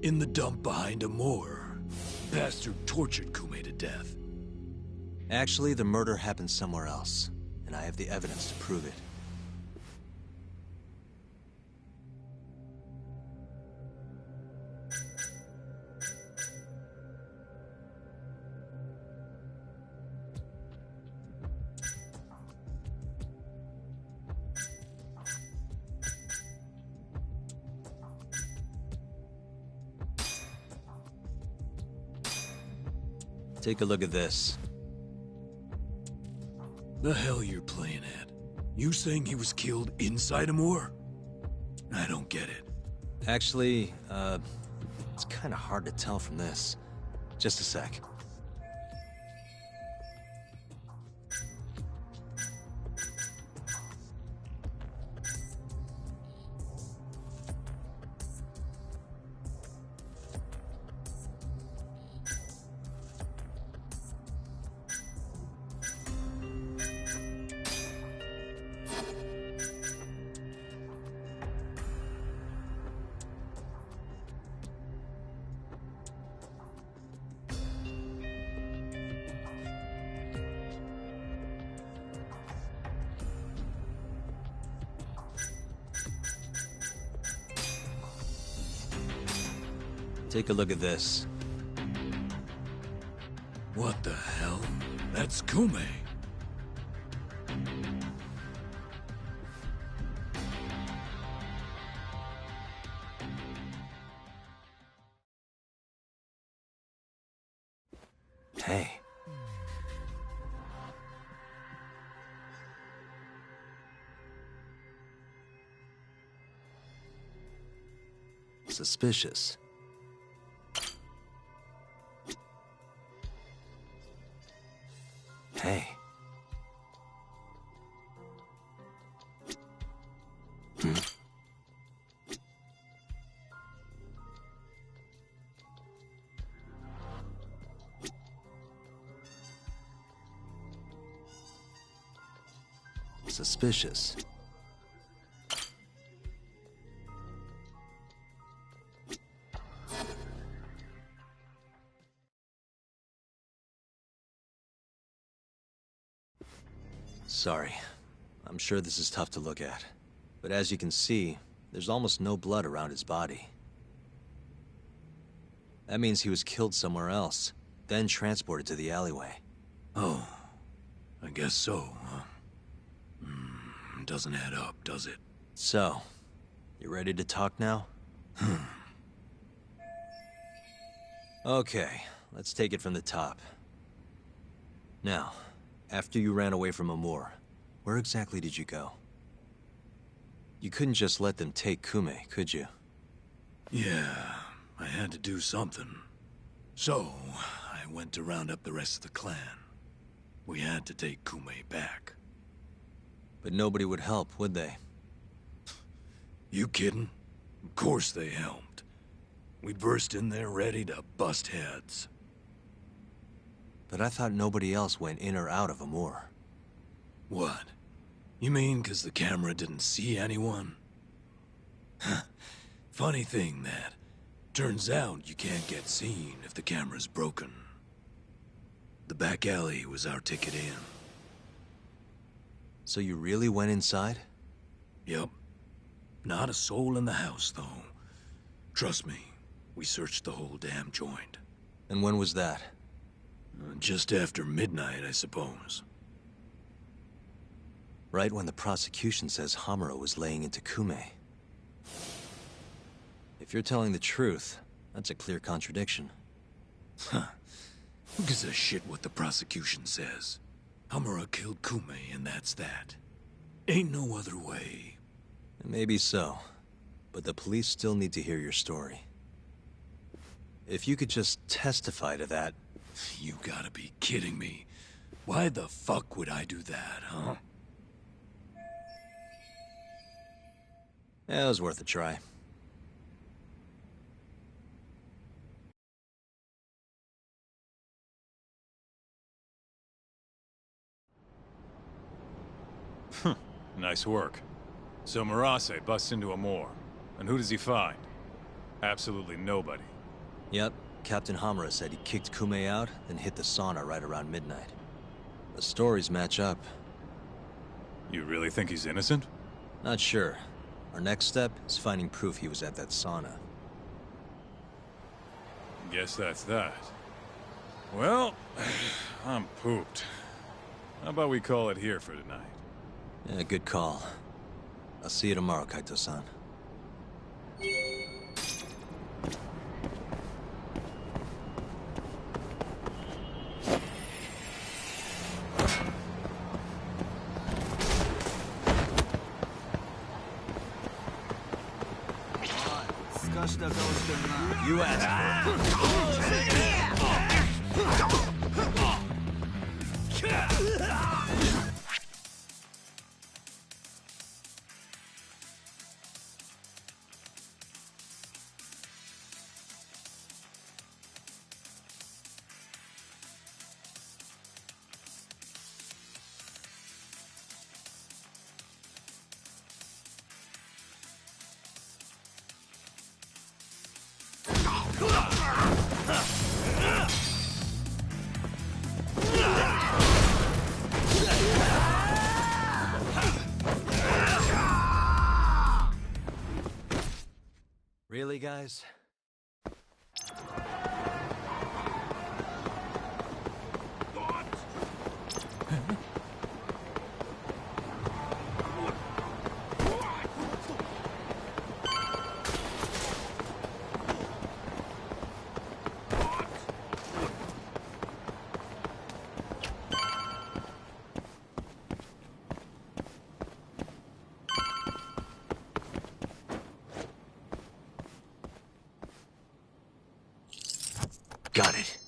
In the dump behind Amur. Bastard tortured Kume to death. Actually, the murder happened somewhere else, and I have the evidence to prove it. Take a look at this. The hell you're playing at? You saying he was killed inside Amur? I don't get it. Actually, it's kind of hard to tell from this. Just a sec. Take a look at this. What the hell? That's Kume. Hey. Suspicious. Hey. Suspicious. Sorry. I'm sure this is tough to look at. But as you can see, there's almost no blood around his body. That means he was killed somewhere else, then transported to the alleyway. Oh, I guess so, huh? Doesn't add up, does it? So, you ready to talk now? Okay, let's take it from the top. Now, after you ran away from Amur, where exactly did you go? You couldn't just let them take Kume, could you? Yeah, I had to do something. So, I went to round up the rest of the clan. We had to take Kume back. But nobody would help, would they? You kidding? Of course they helped. We burst in there ready to bust heads. But I thought nobody else went in or out of Amur. What? You mean 'cause the camera didn't see anyone? Funny thing, that. Turns out you can't get seen if the camera's broken. The back alley was our ticket in. So you really went inside? Yep. Not a soul in the house, though. Trust me, we searched the whole damn joint. And when was that? Just after midnight, I suppose. Right when the prosecution says Hamura was laying into Kume. If you're telling the truth, that's a clear contradiction. Huh. Who gives a shit what the prosecution says? Hamura killed Kume, and that's that. Ain't no other way. Maybe so, but the police still need to hear your story. If you could just testify to that... You gotta be kidding me. Why the fuck would I do that, huh? Yeah, it was worth a try. Nice work. So Murase busts into Amur, and who does he find? Absolutely nobody. Yep, Captain Hamura said he kicked Kume out, then hit the sauna right around midnight. The stories match up. You really think he's innocent? Not sure. Our next step is finding proof he was at that sauna. Guess that's that. Well, I'm pooped. How about we call it here for tonight? Yeah, good call. I'll see you tomorrow, Kaito-san. You asked for it. Really, guys? Got it.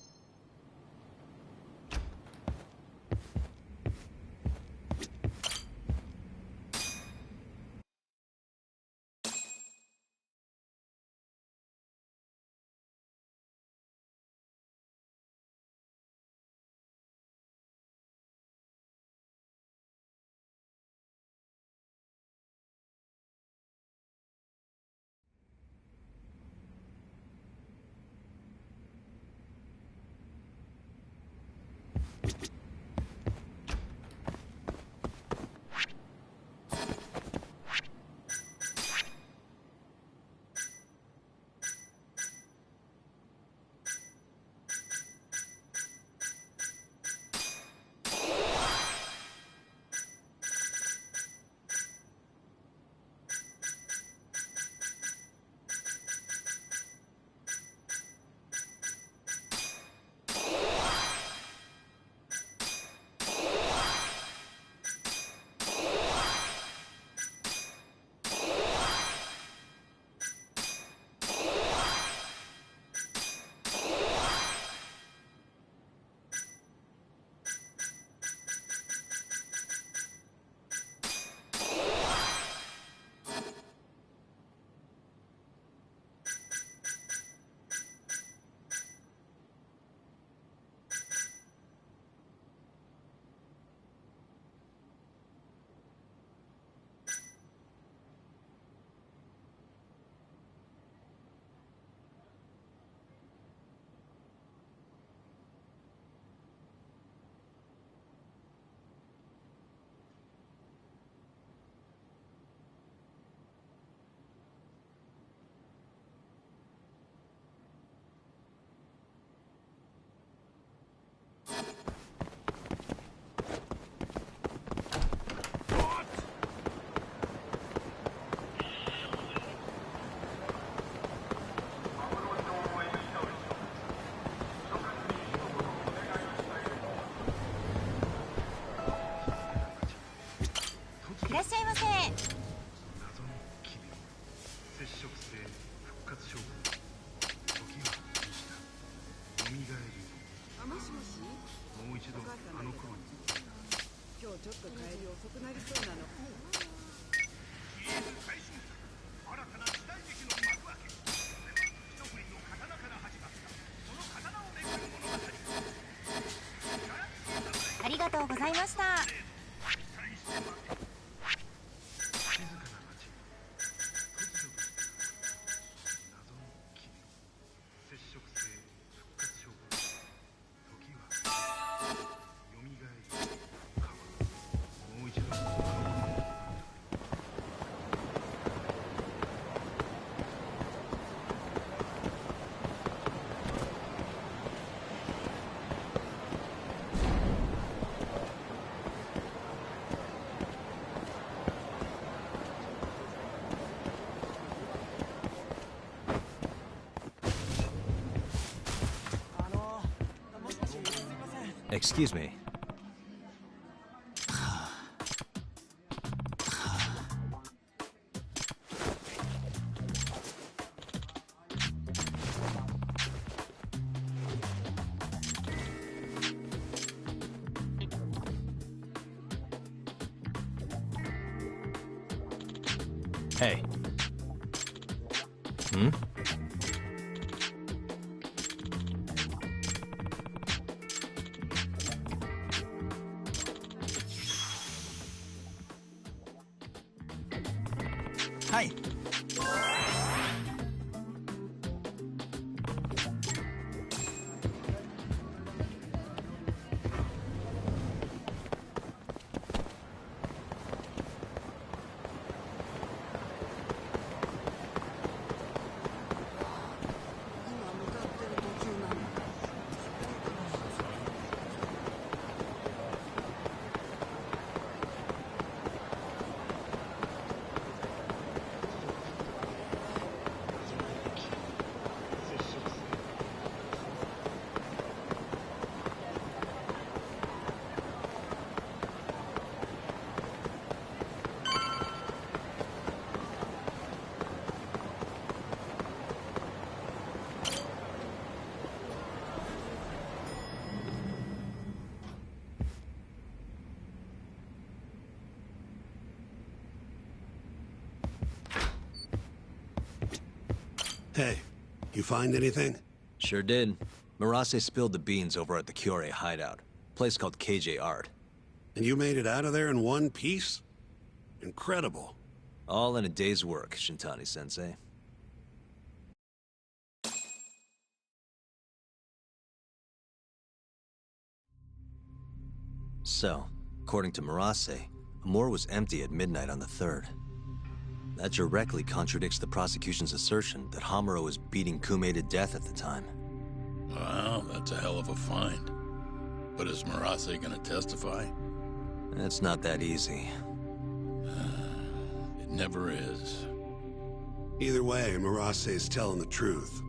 ありがとうございました。Excuse me. Hey. Hmm? Hi. Hey, you find anything? Sure did. Marase spilled the beans over at the Kyorei hideout. Place called KJ Art. And you made it out of there in one piece? Incredible. All in a day's work, Shintani-sensei. So, according to Marase, Amur was empty at midnight on the 3rd. That directly contradicts the prosecution's assertion that Hamura was beating Kume to death at the time. Wow, that's a hell of a find. But is Marase gonna testify? It's not that easy. It never is. Either way, Marase's telling the truth.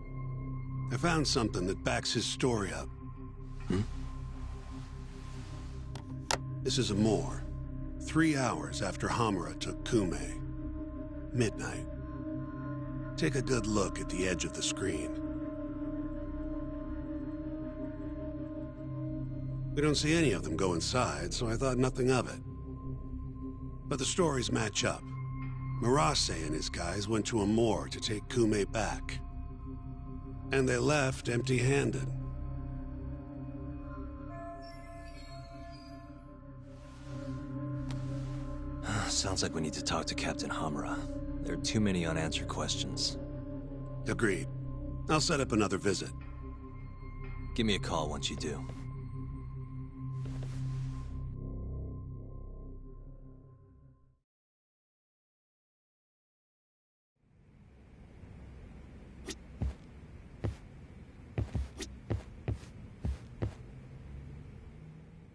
I found something that backs his story up. This is Amur. 3 hours after Hamura took Kume. Midnight. Take a good look at the edge of the screen. We don't see any of them go inside, so I thought nothing of it. But the stories match up. Marase and his guys went to Amur to take Kume back. And they left empty-handed. Sounds like we need to talk to Captain Hamura. There are too many unanswered questions. Agreed. I'll set up another visit. Give me a call once you do.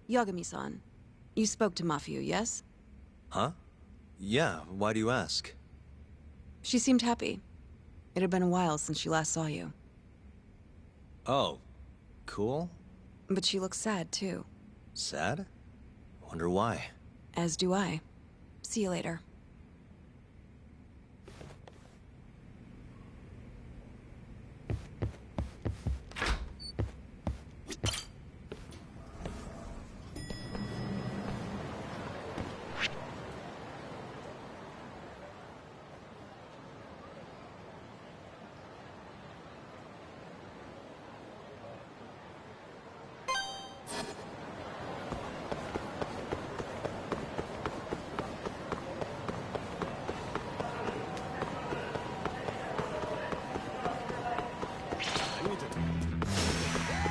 Yagami-san, you spoke to Mafio, yes? Huh? Yeah, why do you ask? She seemed happy. It had been a while since she last saw you. Oh, cool. But she looks sad, too. Sad? Wonder why. As do I. See you later.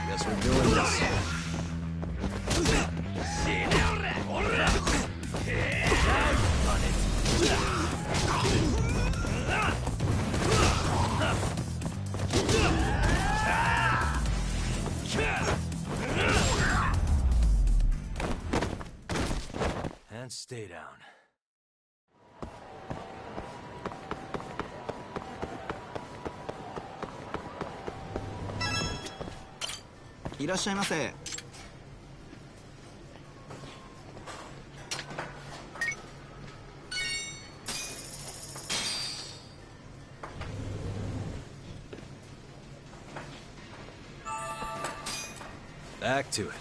Guess we're doing this. And stay down. いらっしゃいませ。Back to it.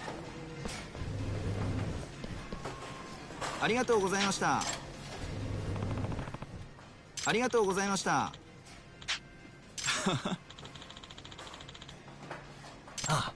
ありがとうございました。ありがとうございました。あ。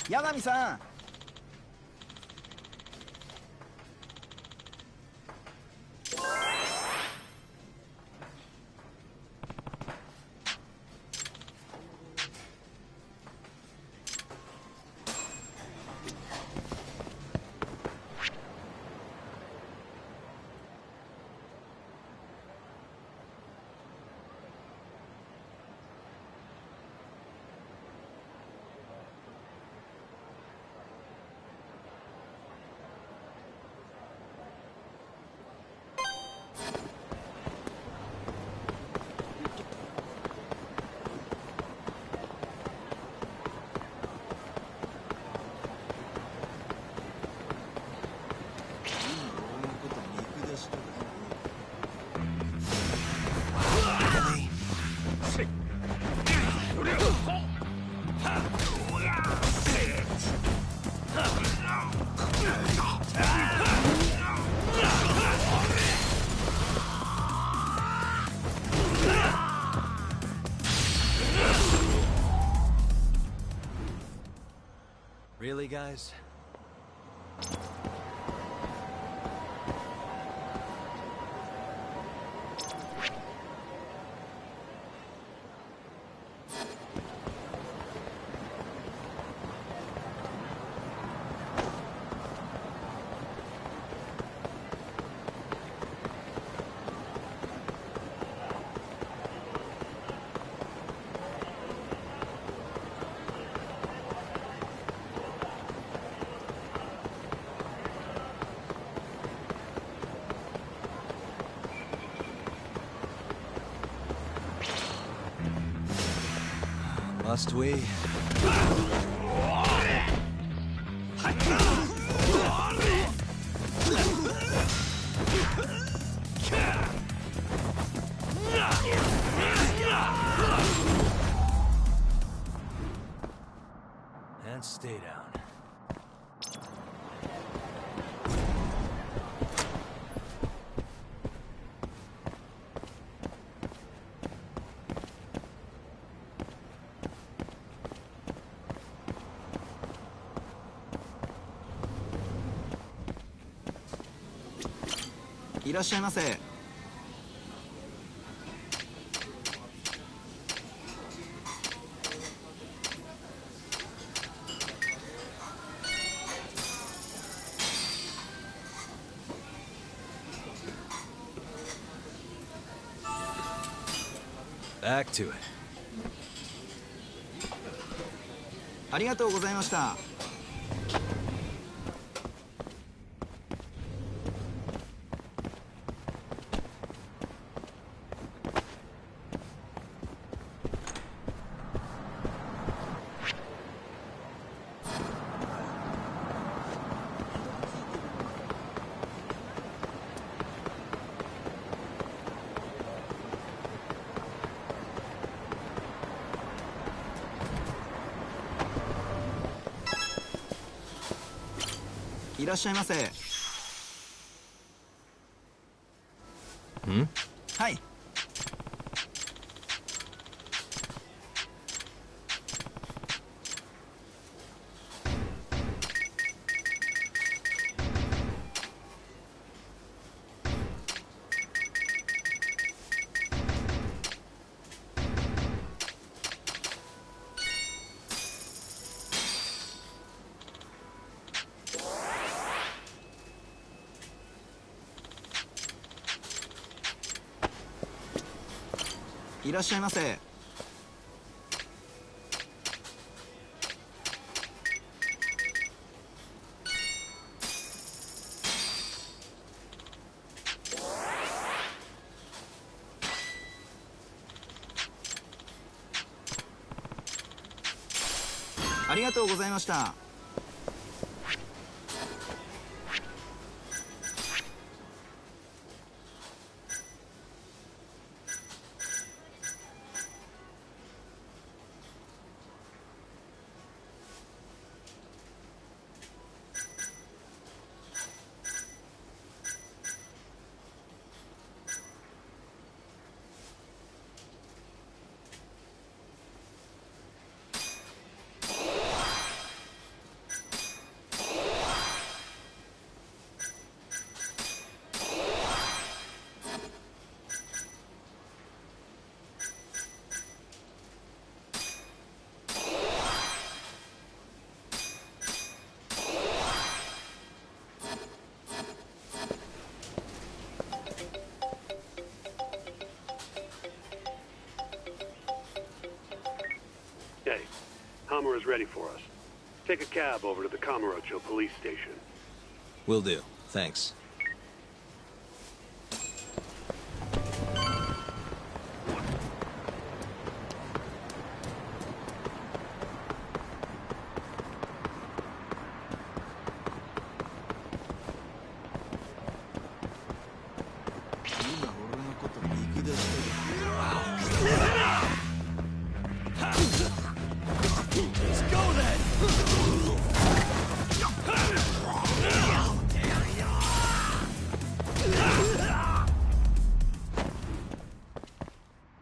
八神さん。Really, guys? Must we? And stay down. I いらっしゃいませ。Back to it. ありがとうございました。いらっしゃいませ。ん？はい。いらっしゃいませ。ありがとうございました。is ready for us. Take a cab over to the Kamurocho police station. Will do. Thanks.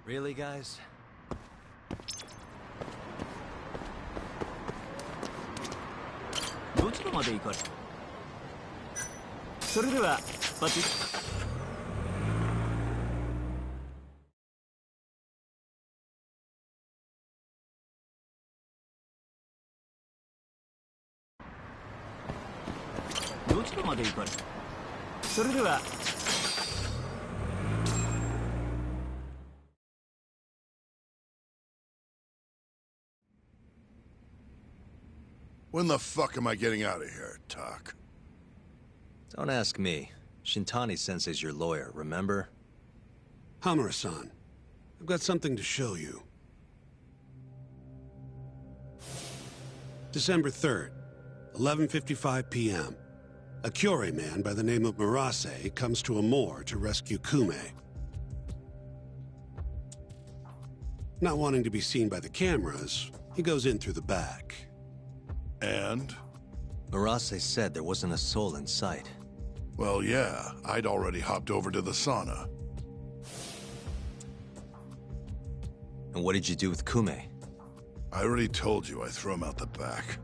Really, guys? どちらまで行かれそれではバチどちらまで行かれそれでは When the fuck am I getting out of here, Tak? Don't ask me. Shintani-sensei's your lawyer, remember? Hamura-san, I've got something to show you. December 3rd, 11:55 p.m. A Kyorei man by the name of Murase comes to Amur to rescue Kume. Not wanting to be seen by the cameras, he goes in through the back. And? Murase said there wasn't a soul in sight. Well, yeah, I'd already hopped over to the sauna. And what did you do with Kume? I already told you I threw him out the back.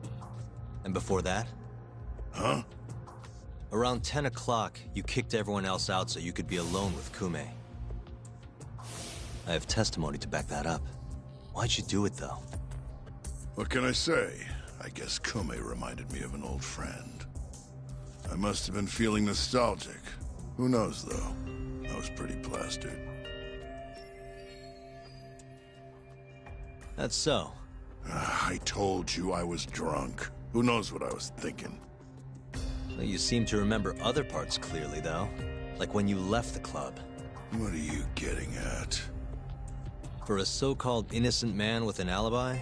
And before that? Huh? Around 10 o'clock, you kicked everyone else out so you could be alone with Kume. I have testimony to back that up. Why'd you do it, though? What can I say? I guess Kume reminded me of an old friend. I must have been feeling nostalgic. Who knows, though? I was pretty plastered. That's so. I told you I was drunk. Who knows what I was thinking? Well, you seem to remember other parts clearly, though. Like when you left the club. What are you getting at? For a so-called innocent man with an alibi,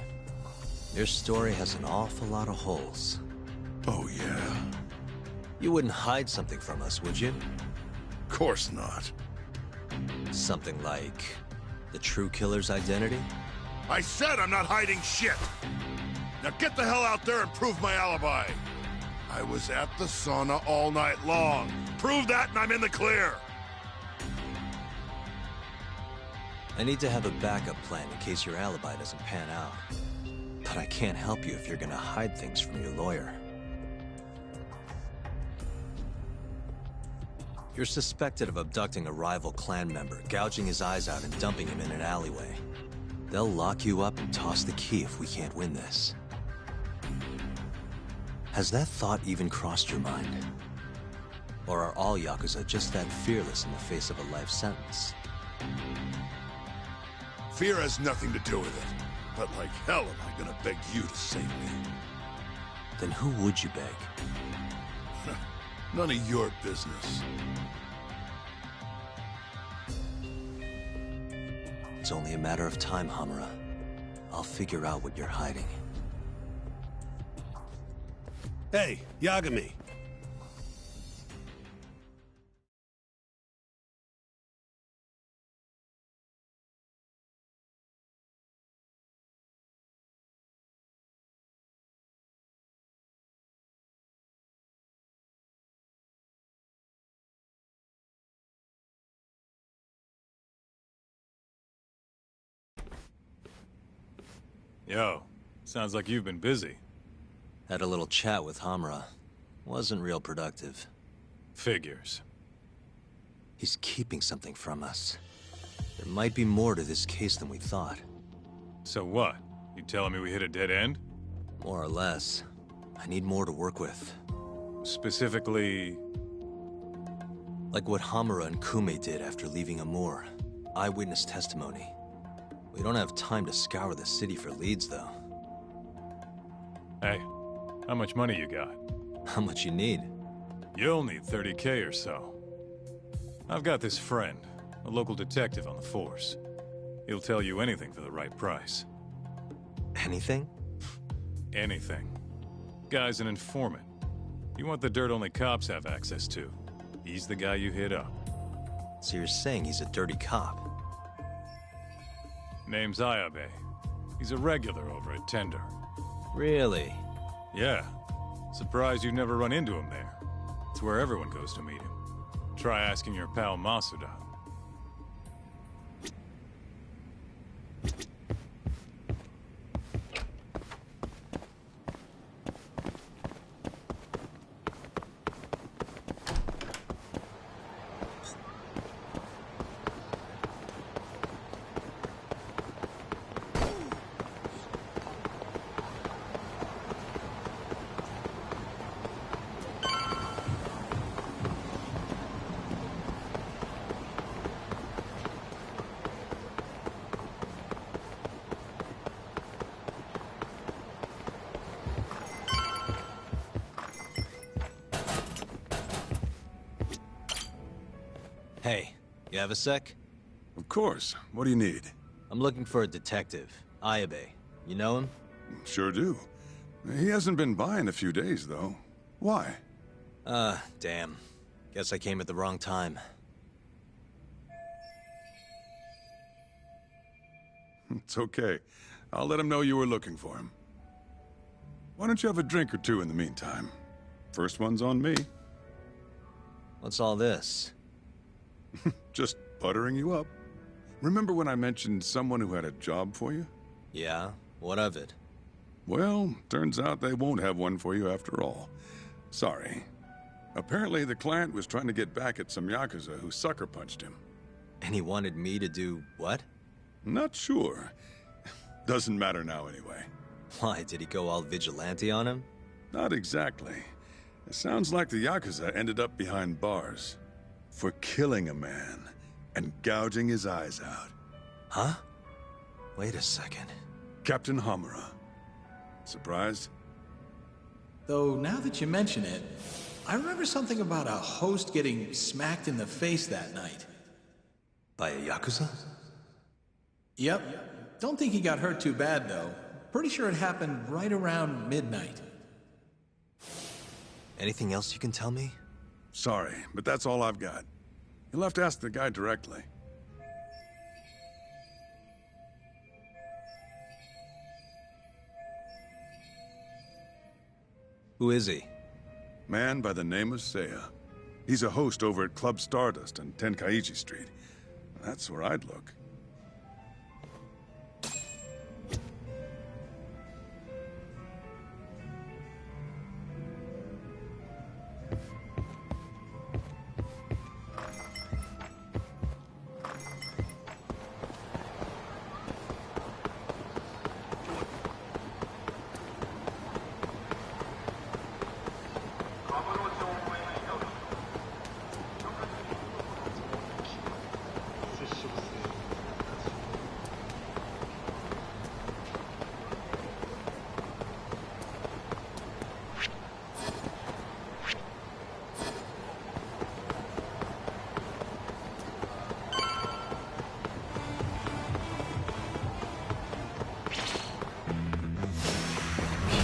your story has an awful lot of holes. Oh, yeah? You wouldn't hide something from us, would you? Of course not. Something like the true killer's identity? I said I'm not hiding shit! Now get the hell out there and prove my alibi! I was at the sauna all night long. Prove that and I'm in the clear! I need to have a backup plan in case your alibi doesn't pan out. But I can't help you if you're gonna hide things from your lawyer. You're suspected of abducting a rival clan member, gouging his eyes out and dumping him in an alleyway. They'll lock you up and toss the key if we can't win this. Has that thought even crossed your mind? Or are all Yakuza just that fearless in the face of a life sentence? Fear has nothing to do with it. But like hell am I gonna beg you to save me? Then who would you beg? None of your business. It's only a matter of time, Hamura. I'll figure out what you're hiding. Hey, Yagami. Yo, sounds like you've been busy. Had a little chat with Hamura. Wasn't real productive. Figures. He's keeping something from us. There might be more to this case than we thought. So what? You telling me we hit a dead end? More or less. I need more to work with. Specifically... Like what Hamura and Kume did after leaving Amur. Eyewitness testimony. We don't have time to scour the city for leads, though. Hey, how much money you got? How much you need? You'll need 30K or so. I've got this friend, a local detective on the force. He'll tell you anything for the right price. Anything? Anything. Guy's an informant. You want the dirt only cops have access to. He's the guy you hit up. So you're saying he's a dirty cop? Name's Ayabe. He's a regular over at Tender. Really? Yeah. Surprised you'd never run into him there. It's where everyone goes to meet him. Try asking your pal Masuda. Hey, you have a sec? Of course. What do you need? I'm looking for a detective, Ayabe. You know him? Sure do. He hasn't been by in a few days, though. Why? Damn. Guess I came at the wrong time. It's okay. I'll let him know you were looking for him. Why don't you have a drink or two in the meantime? First one's on me. What's all this? Just buttering you up. Remember when I mentioned someone who had a job for you? Yeah? What of it? Well, turns out they won't have one for you after all. Sorry. Apparently the client was trying to get back at some Yakuza who sucker punched him. And he wanted me to do what? Not sure. Doesn't matter now anyway. Why, did he go all vigilante on him? Not exactly. It sounds like the Yakuza ended up behind bars. For killing a man and gouging his eyes out. Huh? Wait a second. Captain Hamura. Surprised? Though now that you mention it, I remember something about a host getting smacked in the face that night. By a Yakuza? Yep. Don't think he got hurt too bad, though. Pretty sure it happened right around midnight. Anything else you can tell me? Sorry, but that's all I've got. You'll have to ask the guy directly. Who is he? Man by the name of Seiya. He's a host over at Club Stardust on Tenkaichi Street. That's where I'd look.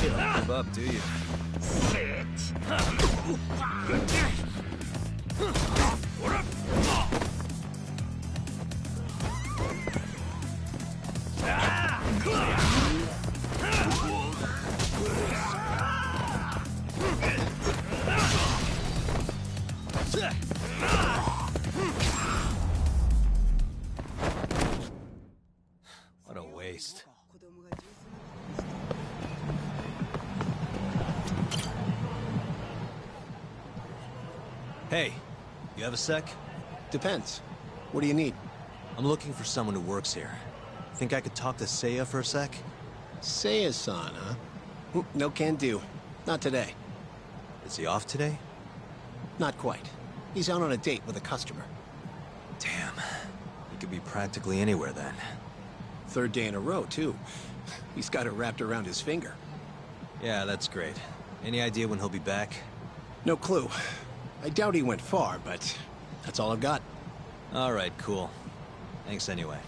Give up, do you? What a waste. Hey, you have a sec? Depends. What do you need? I'm looking for someone who works here. Think I could talk to Seiya for a sec? Seiya-san, huh? No can do. Not today. Is he off today? Not quite. He's out on a date with a customer. Damn. He could be practically anywhere then. Third day in a row, too. He's got it wrapped around his finger. Yeah, that's great. Any idea when he'll be back? No clue. I doubt he went far, but that's all I've got. All right, cool. Thanks anyway.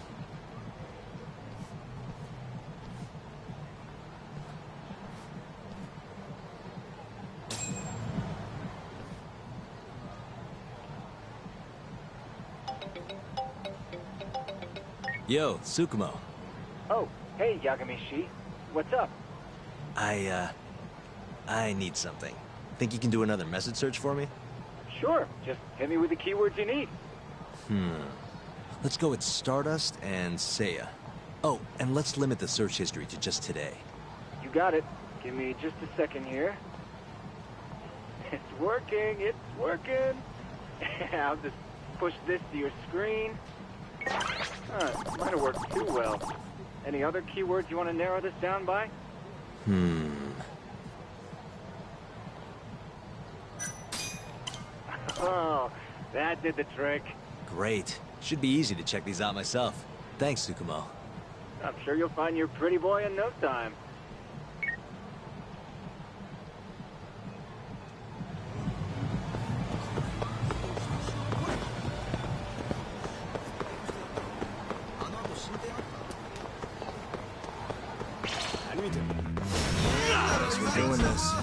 Yo, Tsukumo. Oh, hey, Yagami-shi. What's up? I need something. Think you can do another message search for me? Sure, just hit me with the keywords you need. Let's go with Stardust and Seiya. Oh, and let's limit the search history to just today. You got it. Give me just a second here. It's working, it's working. I'll just push this to your screen. Might have worked too well. Any other keywords you want to narrow this down by? Oh, that did the trick. Great. Should be easy to check these out myself. Thanks, Tsukumo. I'm sure you'll find your pretty boy in no time. We're doing this.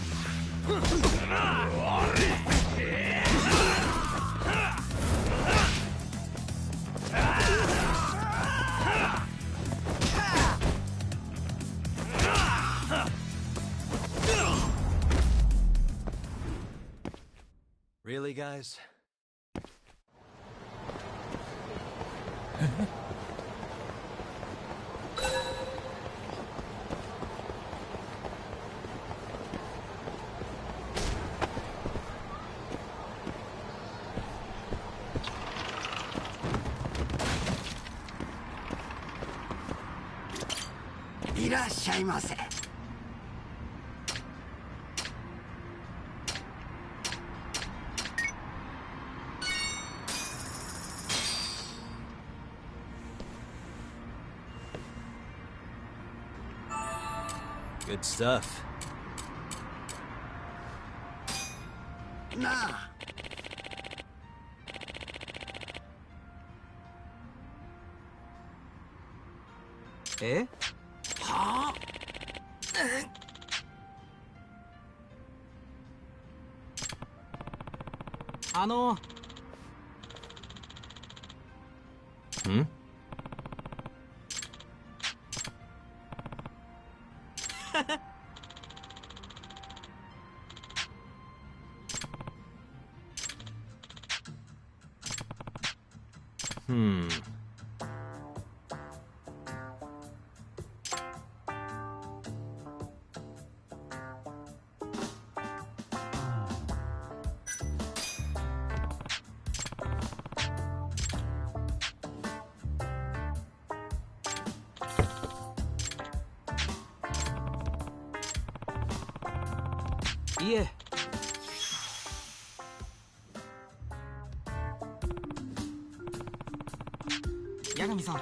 Really, guys? Good stuff. Nah. Eh? はあHmm? Yeah. 八神さん。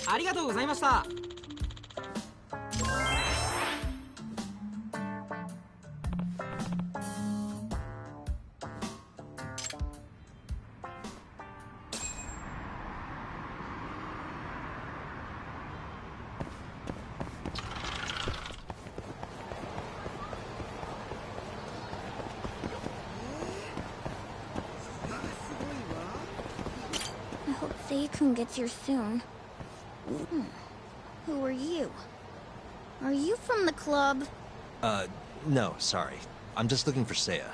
ありがとうございました。I hope Sei-kun gets here soon. Who are you? Are you from the club? No, sorry. I'm just looking for Seiya.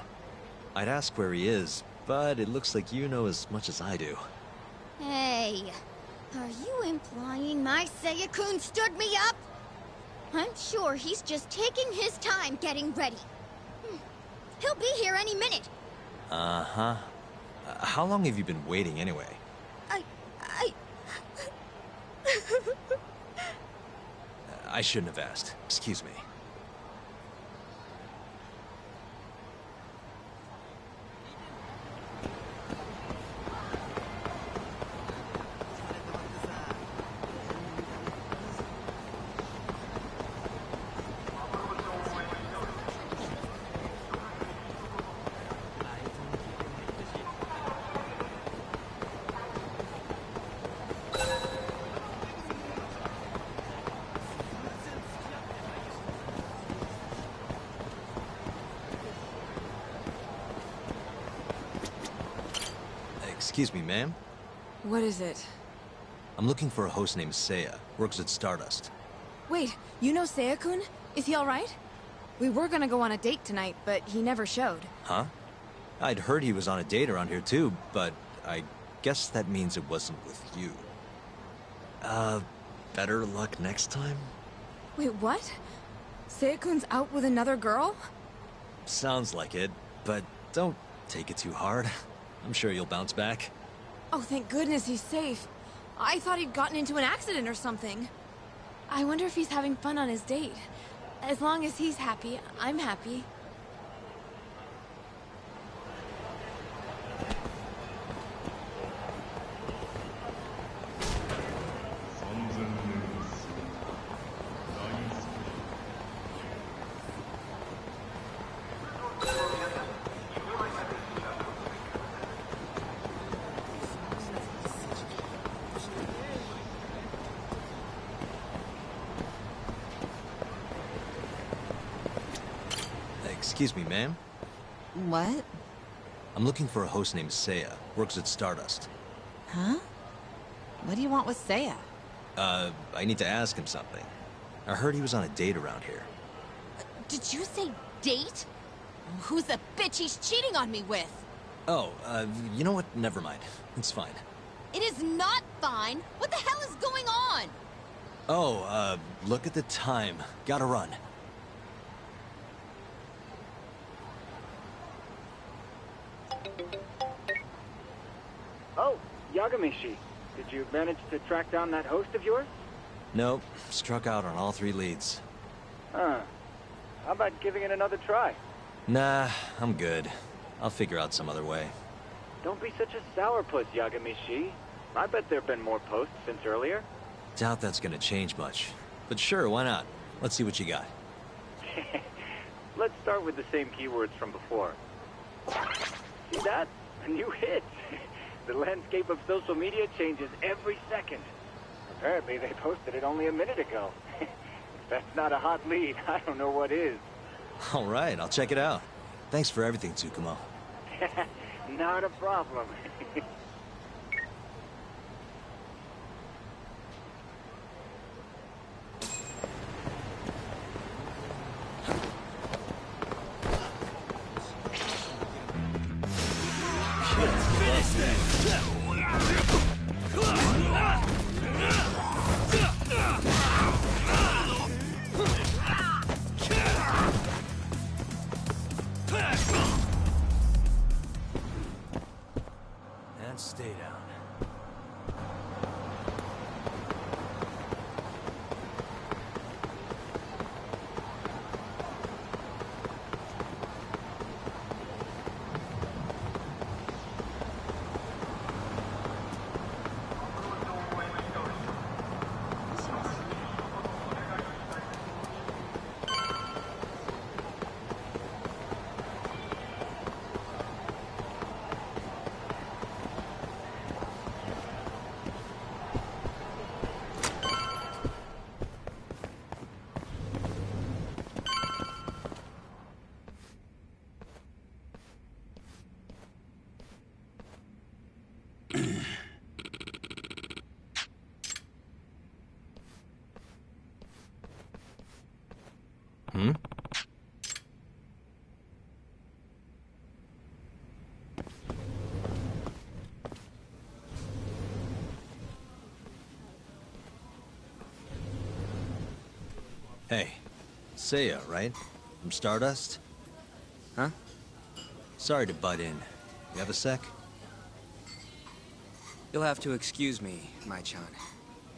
I'd ask where he is, but it looks like you know as much as I do. Hey, are you implying my Seiya-kun stood me up? I'm sure he's just taking his time getting ready. He'll be here any minute. Uh-huh. How long have you been waiting anyway? I shouldn't have asked. Excuse me. Excuse me, ma'am? What is it? I'm looking for a host named Seiya. Works at Stardust. Wait, you know Seiya-kun? Is he alright? We were gonna go on a date tonight, but he never showed. Huh? I'd heard he was on a date around here too, but I guess that means it wasn't with you. Better luck next time? Wait, what? Seiya-kun's out with another girl? Sounds like it, but don't take it too hard. I'm sure you'll bounce back. Oh, thank goodness he's safe. I thought he'd gotten into an accident or something. I wonder if he's having fun on his date. As long as he's happy, I'm happy. Excuse me, ma'am? What? I'm looking for a host named Seiya. Works at Stardust. Huh? What do you want with Seiya? I need to ask him something. I heard he was on a date around here. Did you say date? Who's the bitch he's cheating on me with? Oh, you know what? Never mind. It's fine. It is not fine. What the hell is going on? Oh, look at the time. Gotta run. Oh, Yagamishi. Did you manage to track down that host of yours? Nope. Struck out on all 3 leads. Huh. How about giving it another try? Nah, I'm good. I'll figure out some other way. Don't be such a sourpuss, Yagamishi. I bet there have been more posts since earlier. Doubt that's gonna change much. But sure, why not? Let's see what you got. Let's start with the same keywords from before. See that? A new hit. The landscape of social media changes every second. Apparently they posted it only a minute ago. If that's not a hot lead, I don't know what is. All right, I'll check it out. Thanks for everything, Tsukumo. Not a problem. And stay down. Hmm? Hey, Seiya, right? From Stardust? Huh? Sorry to butt in. You have a sec? You'll have to excuse me, Mai-chan.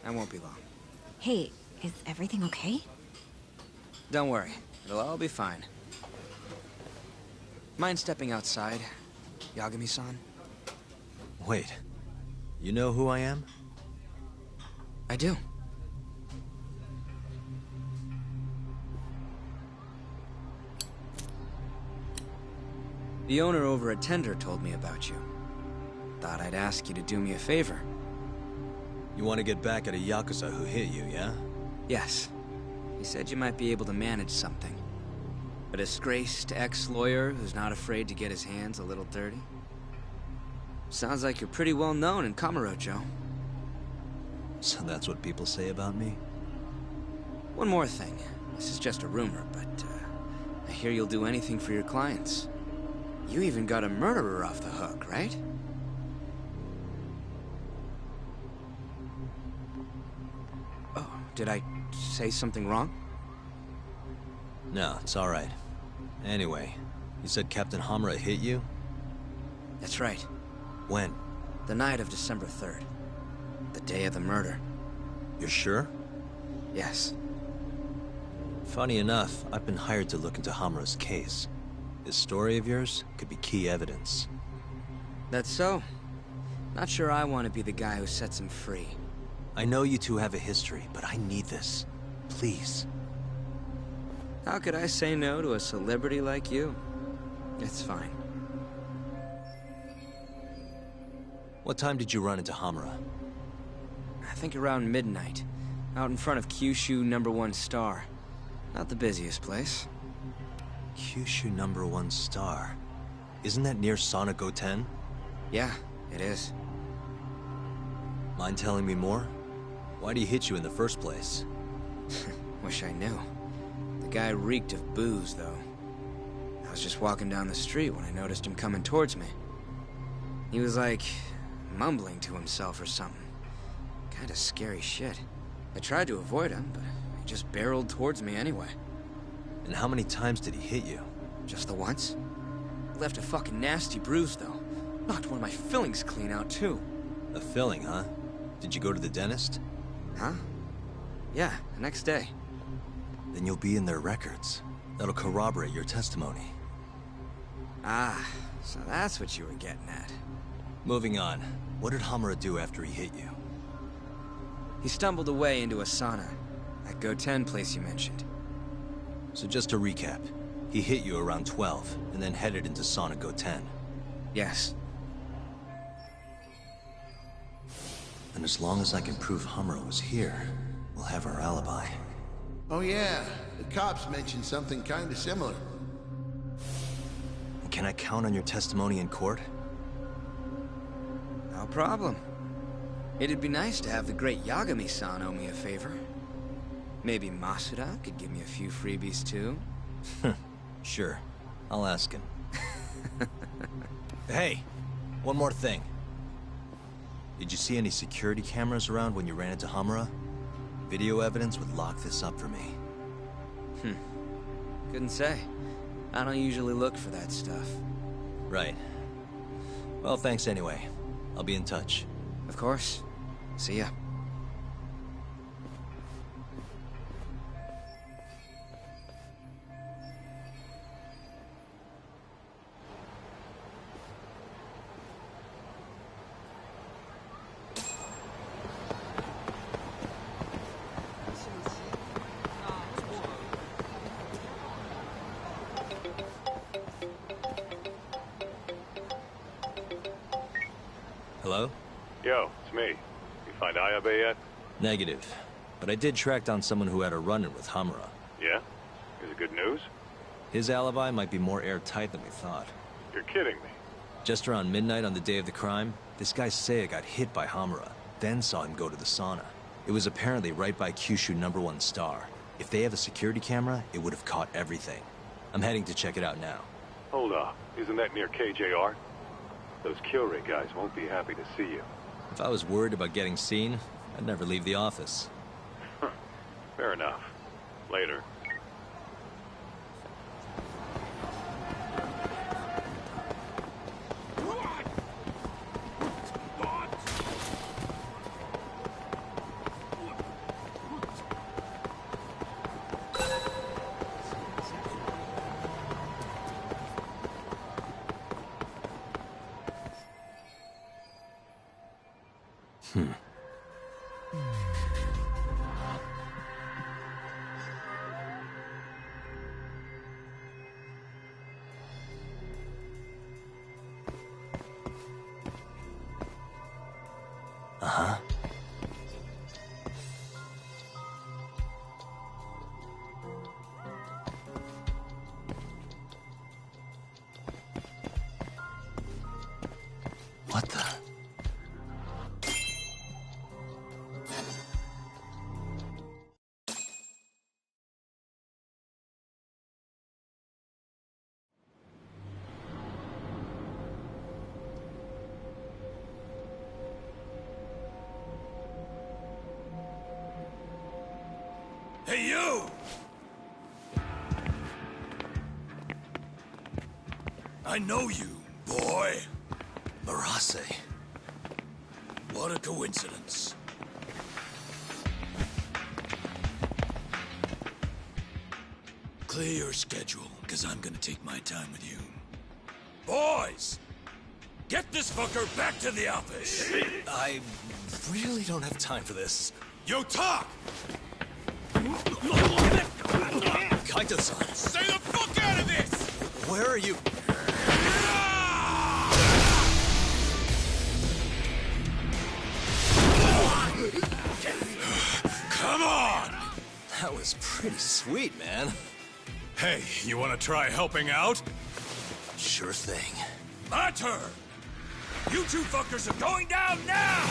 I won't be long. Hey, is everything okay? Don't worry. It'll all be fine. Mind stepping outside, Yagami-san? Wait. You know who I am? I do. The owner over at Tender told me about you. Thought I'd ask you to do me a favor. You want to get back at a Yakuza who hit you, yeah? Yes. He said you might be able to manage something. A disgraced ex-lawyer who's not afraid to get his hands a little dirty. Sounds like you're pretty well known in Kamurocho. So that's what people say about me? One more thing. This is just a rumor, but I hear you'll do anything for your clients. You even got a murderer off the hook, right? Oh, did I say something wrong? No, it's all right. Anyway, you said Captain Hamura hit you? That's right. When? The night of December 3rd. The day of the murder. You're sure? Yes. Funny enough, I've been hired to look into Hamura's case. This story of yours could be key evidence. That's so. Not sure I want to be the guy who sets him free. I know you two have a history, but I need this. Please. How could I say no to a celebrity like you? It's fine. What time did you run into Hamura? I think around midnight. Out in front of Kyushu #1 Star. Not the busiest place. Kyushu #1 Star? Isn't that near Sona Goten? Yeah, it is. Mind telling me more? Why'd he hit you in the first place? Wish I knew. The guy reeked of booze, though. I was just walking down the street when I noticed him coming towards me. He was like, mumbling to himself or something. Kinda scary shit. I tried to avoid him, but he just barreled towards me anyway. And how many times did he hit you? Just the once. Left a fucking nasty bruise, though. Knocked one of my fillings clean out, too. A filling, huh? Did you go to the dentist? Huh? Yeah, the next day. Then you'll be in their records. That'll corroborate your testimony. Ah, so that's what you were getting at. Moving on. What did Hamura do after he hit you? He stumbled away into a sauna. That Goten place you mentioned. So just to recap, he hit you around 12, and then headed into Sona Goten. Yes. And as long as I can prove Hamura was here, we'll have our alibi. Oh yeah, the cops mentioned something kinda similar. Can I count on your testimony in court? No problem. It'd be nice to have the great Yagami-san owe me a favor. Maybe Masuda could give me a few freebies too? Sure. I'll ask him. Hey! One more thing. Did you see any security cameras around when you ran into Hamura? Video evidence would lock this up for me. Couldn't say. I don't usually look for that stuff. Right. Well, thanks anyway. I'll be in touch. Of course. See ya. Hello? Yo, it's me. You find Ayabe yet? Negative. But I did track down someone who had a run-in with Hamura. Yeah? Is it good news? His alibi might be more airtight than we thought. You're kidding me. Just around midnight on the day of the crime, this guy Seiya got hit by Hamura, then saw him go to the sauna. It was apparently right by Kyushu #1 Star. If they have a security camera, it would have caught everything. I'm heading to check it out now. Hold up. Isn't that near KJR? Those Kyorei guys won't be happy to see you. If I was worried about getting seen, I'd never leave the office. Fair enough. Later. Hey, you! I know you, boy. Marase. What a coincidence. Clear your schedule, because I'm gonna take my time with you. Boys! Get this fucker back to the office! I really don't have time for this. Yo, talk! Kaito-san! Stay the fuck out of this! Where are you? Come on! That was pretty sweet, man. Hey, you wanna try helping out? Sure thing. My turn! You two fuckers are going down now!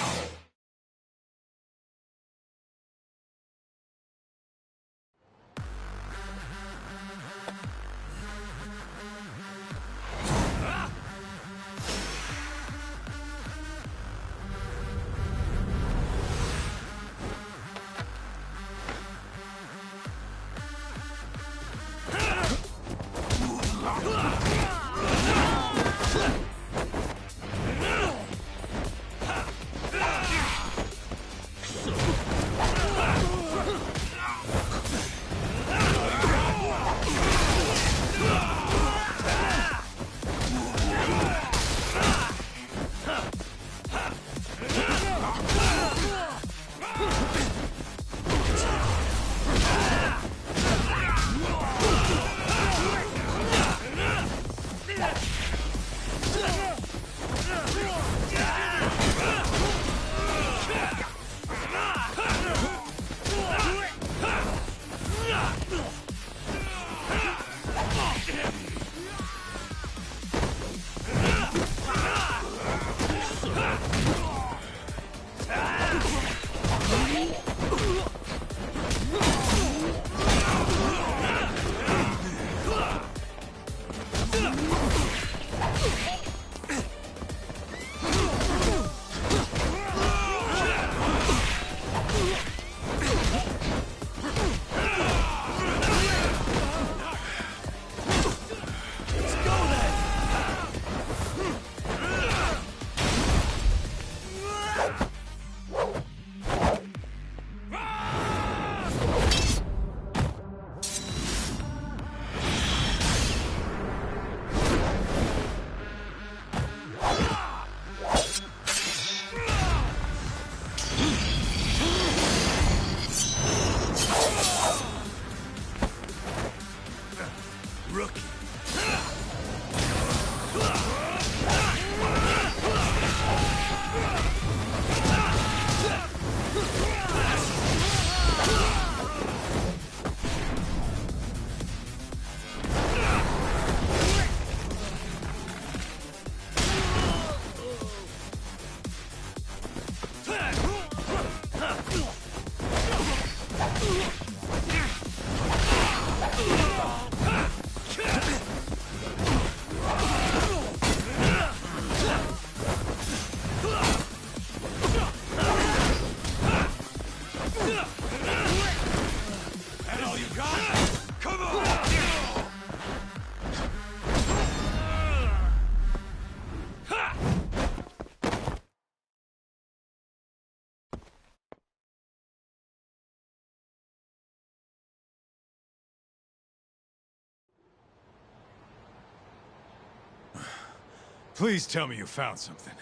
Please tell me you found something.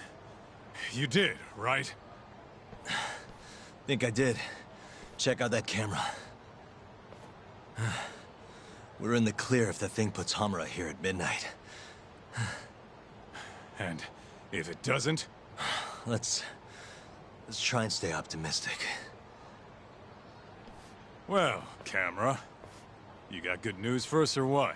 You did, right? Think I did. Check out that camera. We're in the clear if the thing puts Hamura here at midnight. And if it doesn't? Let's try and stay optimistic. Well, camera, you got good news for us or what?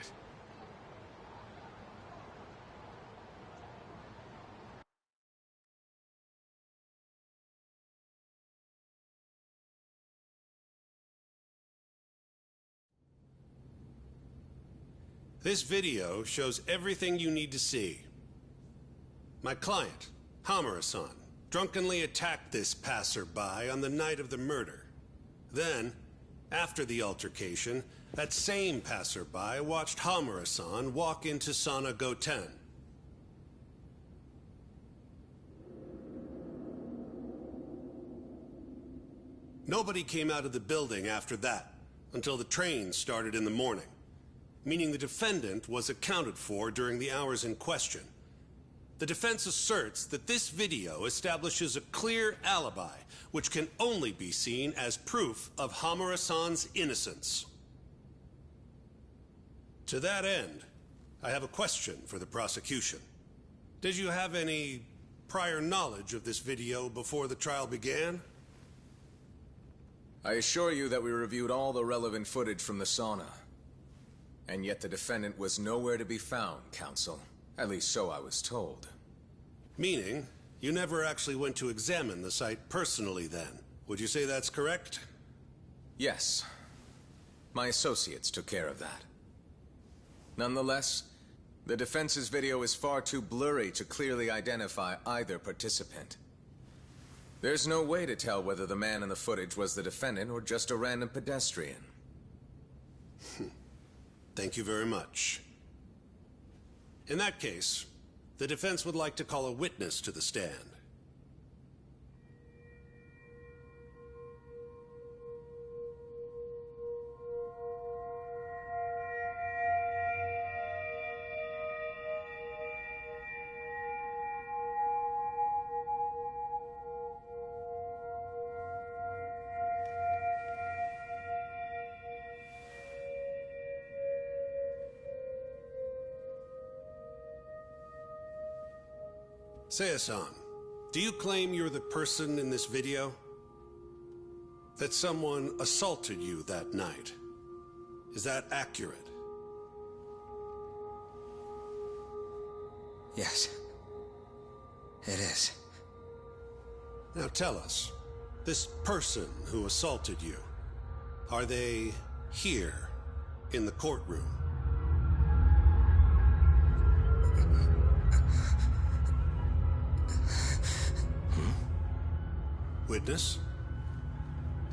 This video shows everything you need to see. My client, Hamura-san, drunkenly attacked this passerby on the night of the murder. Then, After the altercation, that same passerby watched Hamura-san walk into Sana Goten. Nobody came out of the building after that, until the train started in the morning, meaning the defendant was accounted for during the hours in question. The defense asserts that this video establishes a clear alibi, which can only be seen as proof of Hamura-san's innocence. To that end, I have a question for the prosecution. Did you have any prior knowledge of this video before the trial began? I assure you that we reviewed all the relevant footage from the sauna. And yet the defendant was nowhere to be found, counsel. At least so I was told. Meaning, you never actually went to examine the site personally then. Would you say that's correct? Yes. My associates took care of that. Nonetheless, the defense's video is far too blurry to clearly identify either participant. There's no way to tell whether the man in the footage was the defendant or just a random pedestrian. Thank you very much. In that case, the defense would like to call a witness to the stand. Seiya-san, do you claim you're the person in this video? That someone assaulted you that night? Is that accurate? Yes. It is. Now tell us, this person who assaulted you, are they here in the courtroom? Witness?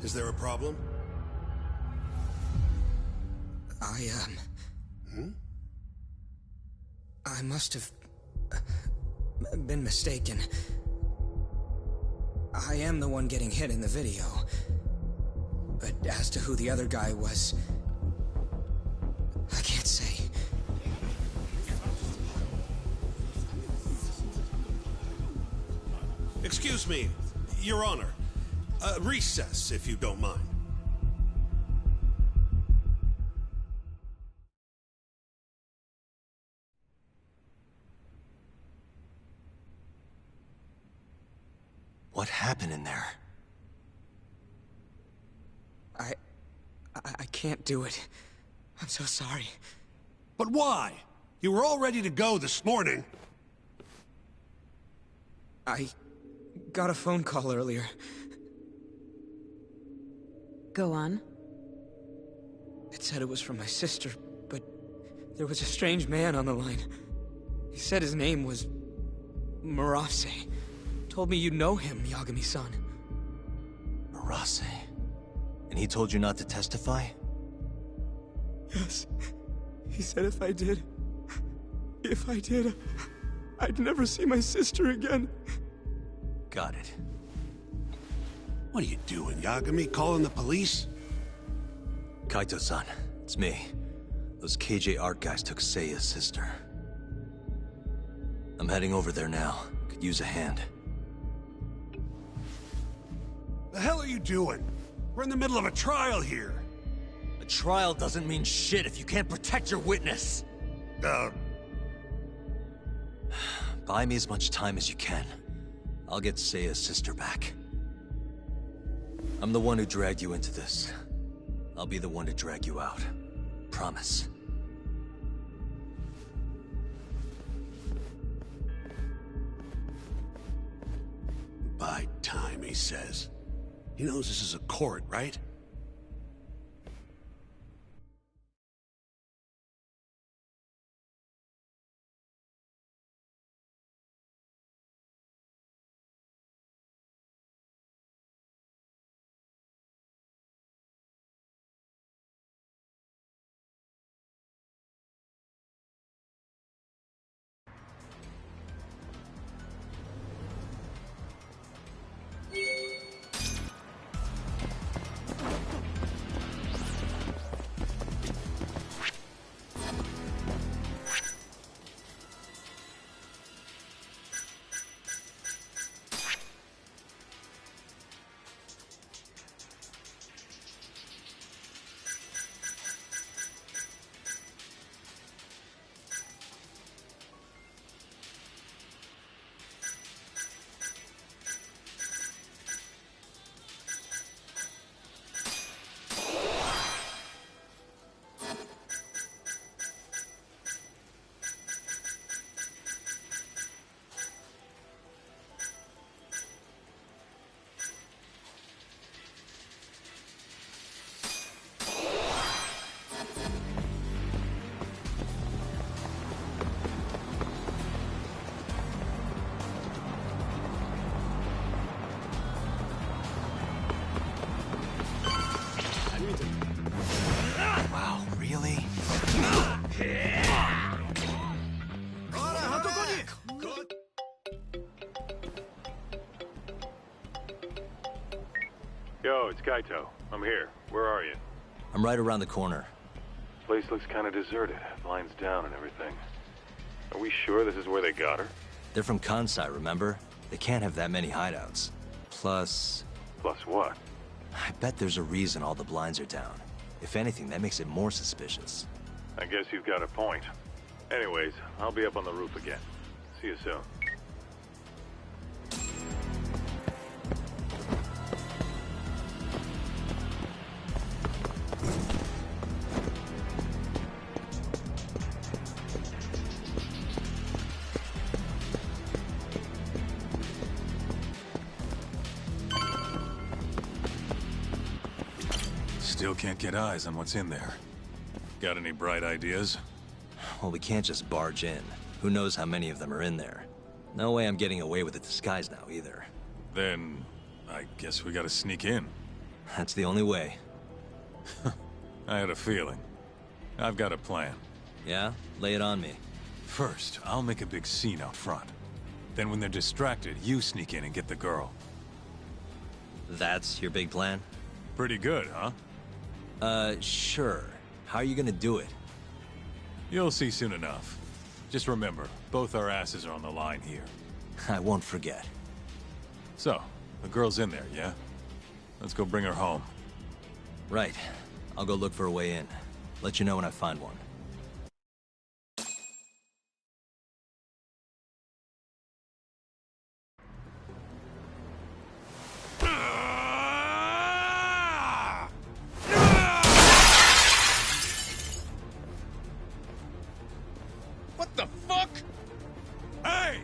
Is there a problem? I must have been mistaken. I am the one getting hit in the video. But as to who the other guy was, I can't say. Excuse me, Your Honor. Recess, if you don't mind. What happened in there? I can't do it. I'm so sorry. But why? You were all ready to go this morning. I got a phone call earlier. Go on. It said it was from my sister, but there was a strange man on the line. He said his name was Murase. Told me you know him, Yagami-san. Murase? And he told you not to testify? Yes. He said if I did, I'd never see my sister again. Got it. What are you doing, Yagami? Calling the police? Kaito-san, it's me. Those KJ Art guys took Seiya's sister. I'm heading over there now. Could use a hand. The hell are you doing? We're in the middle of a trial here. A trial doesn't mean shit if you can't protect your witness. Buy me as much time as you can. I'll get Seiya's sister back. I'm the one who dragged you into this. I'll be the one to drag you out. Promise. Buy time, he says. He knows this is a court, right? Kaito. I'm here. Where are you? I'm right around the corner. Place looks kind of deserted. Blinds down and everything. Are we sure this is where they got her? They're from Kansai, remember? They can't have that many hideouts. Plus... Plus what? I bet there's a reason all the blinds are down. If anything, that makes it more suspicious. I guess you've got a point. Anyways, I'll be up on the roof again. See you soon. Still can't get eyes on what's in there. Got any bright ideas? Well, we can't just barge in. Who knows how many of them are in there? No way I'm getting away with a disguise now, either. Then, I guess we gotta sneak in. That's the only way. I had a feeling. I've got a plan. Yeah? Lay it on me. First, I'll make a big scene out front. Then when they're distracted, you sneak in and get the girl. That's your big plan? Pretty good, huh? Sure. How are you gonna do it? You'll see soon enough. Just remember, both our asses are on the line here. I won't forget. So, the girl's in there, yeah? Let's go bring her home. Right. I'll go look for a way in. Let you know when I find one. What the fuck? Hey!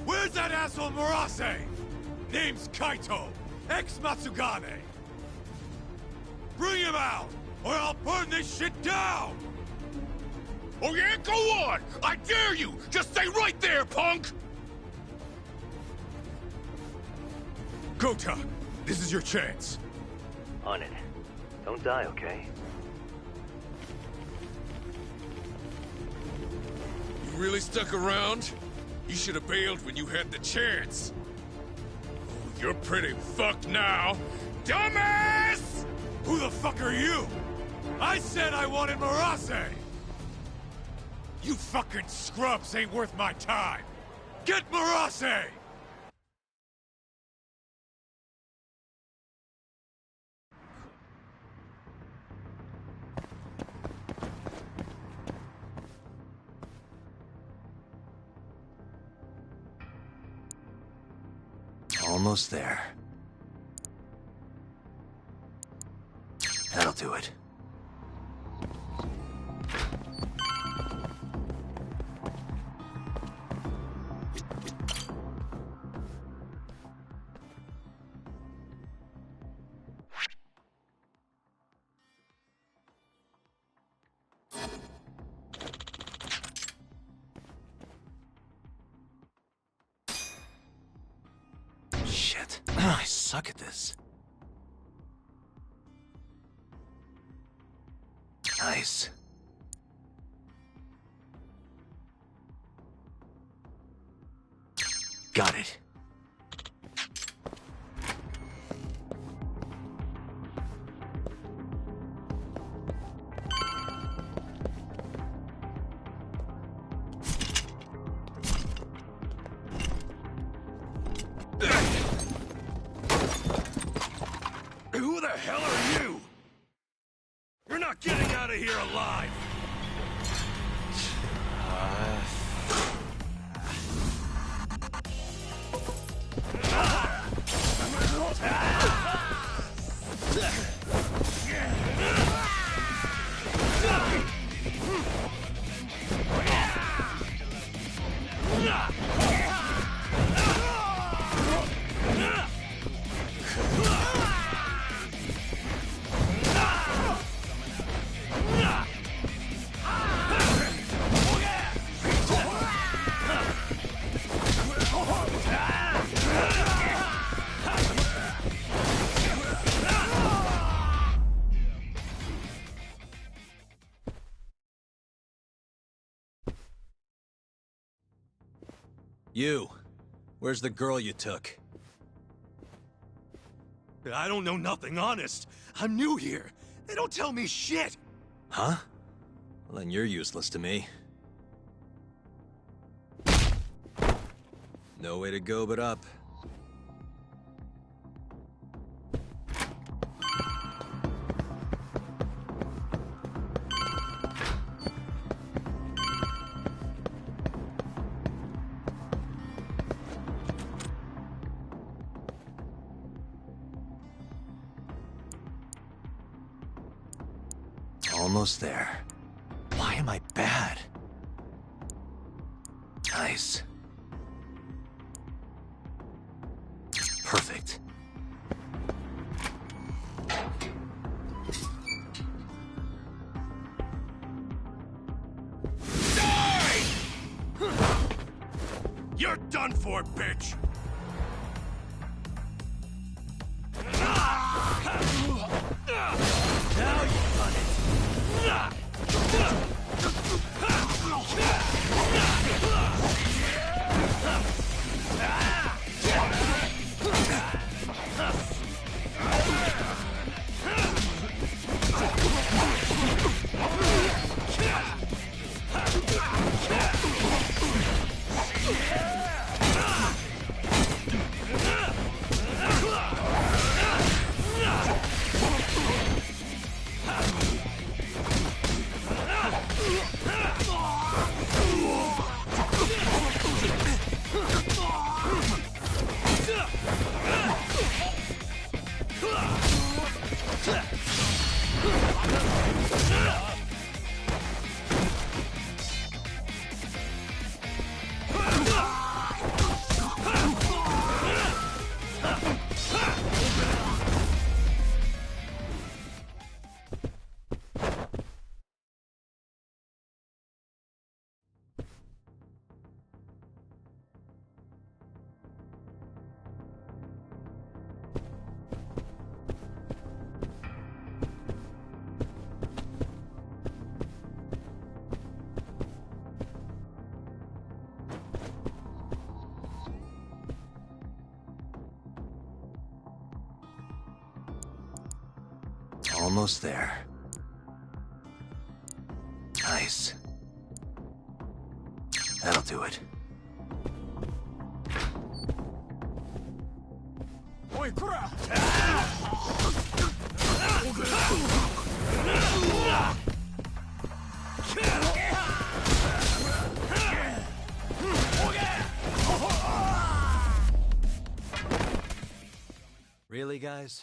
Where's that asshole Murase? Name's Kaito, ex-Matsugane. Bring him out, or I'll burn this shit down! Oh yeah? Go on! I dare you! Just stay right there, punk! Kota, this is your chance. On it. Don't die, okay? You really stuck around? You should have bailed when you had the chance. Oh, you're pretty fucked now. Dumbass! Who the fuck are you? I said I wanted Murase! You fucking scrubs ain't worth my time! Get Murase! Almost there. That'll do it. Shit. I suck at this. Nice. Got it. Who the hell are you? You're not getting out of here alive! You. Where's the girl you took? I don't know nothing, honest. I'm new here. They don't tell me shit. Huh? Well, then you're useless to me. No way to go but up. Almost there. Why am I bad? Nice. Perfect. Die! You're done for, bitch! Now you've done it! Almost there. Nice. That'll do it. Really, guys?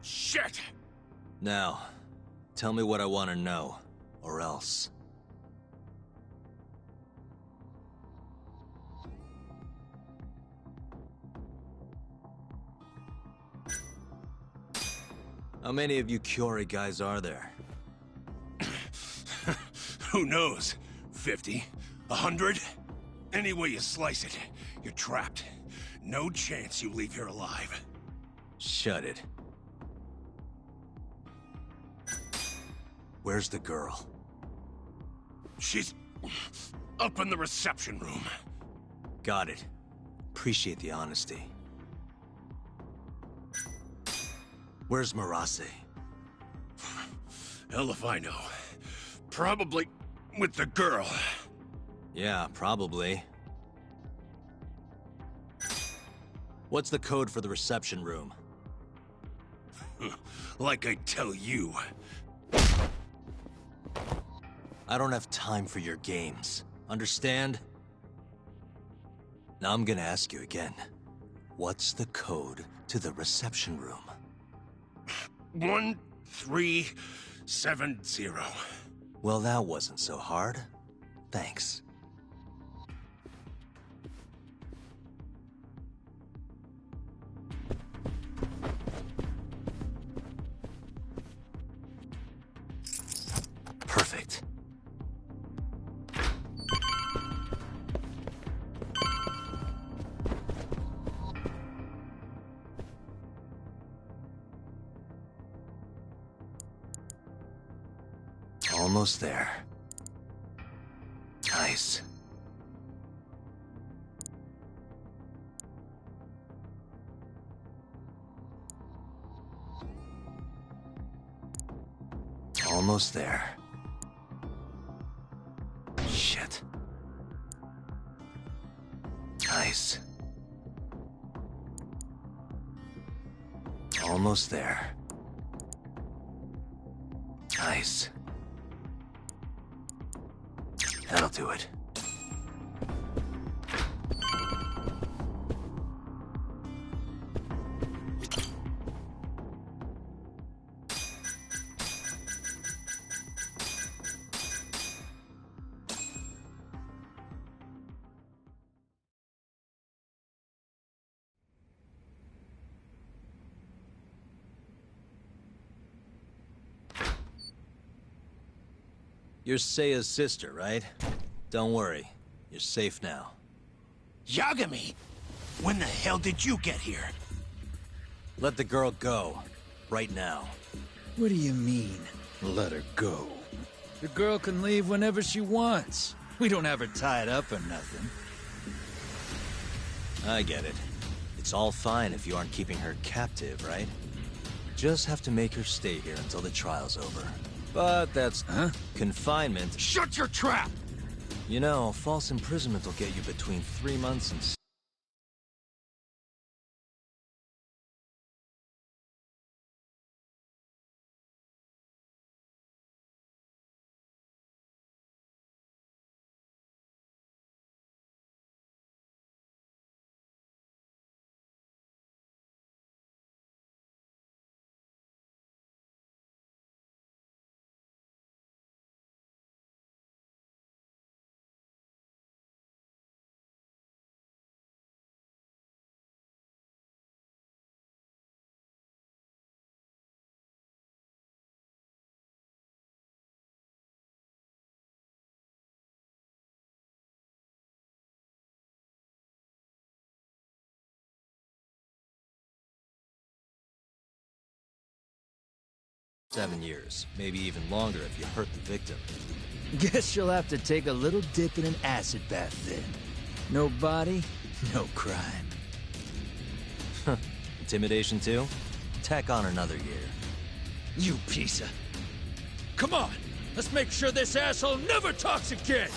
Shit! Now, tell me what I want to know, or else. How many of you Curie guys are there? Who knows? 50? 100? Any way you slice it, you're trapped. No chance you leave here alive. Shut it. Where's the girl? She's up in the reception room. Got it. Appreciate the honesty. Where's Marase? Hell if I know. Probably with the girl. Yeah, probably. What's the code for the reception room? Like I tell you. I don't have time for your games. Understand? Now I'm gonna ask you again. What's the code to the reception room? 1370. Well, that wasn't so hard. Thanks. Perfect. Almost there. Nice. Almost there. Shit. Nice. Almost there. Nice. That'll do it. You're Seiya's sister, right? Don't worry. You're safe now. Yagami! When the hell did you get here? Let the girl go. Right now. What do you mean, let her go? The girl can leave whenever she wants. We don't have her tied up or nothing. I get it. It's all fine if you aren't keeping her captive, right? Just have to make her stay here until the trial's over. But that's... confinement... Shut your trap! You know, false imprisonment will get you between 3 months and... ...7 years, maybe even longer if you hurt the victim. Guess she'll have to take a little dip in an acid bath then. No body, no crime. Intimidation too? Tack on another year. You piece of... Come on! Let's make sure this asshole never talks again!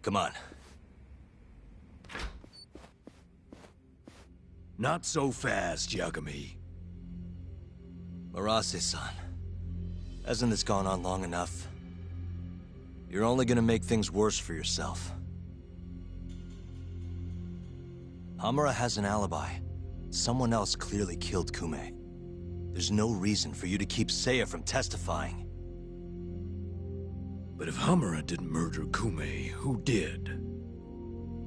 Come on. Not so fast, Yagami. Arase-san, hasn't this gone on long enough? You're only gonna make things worse for yourself. Hamura has an alibi. Someone else clearly killed Kume. There's no reason for you to keep Seiya from testifying. But if Hamura didn't murder Kume, who did?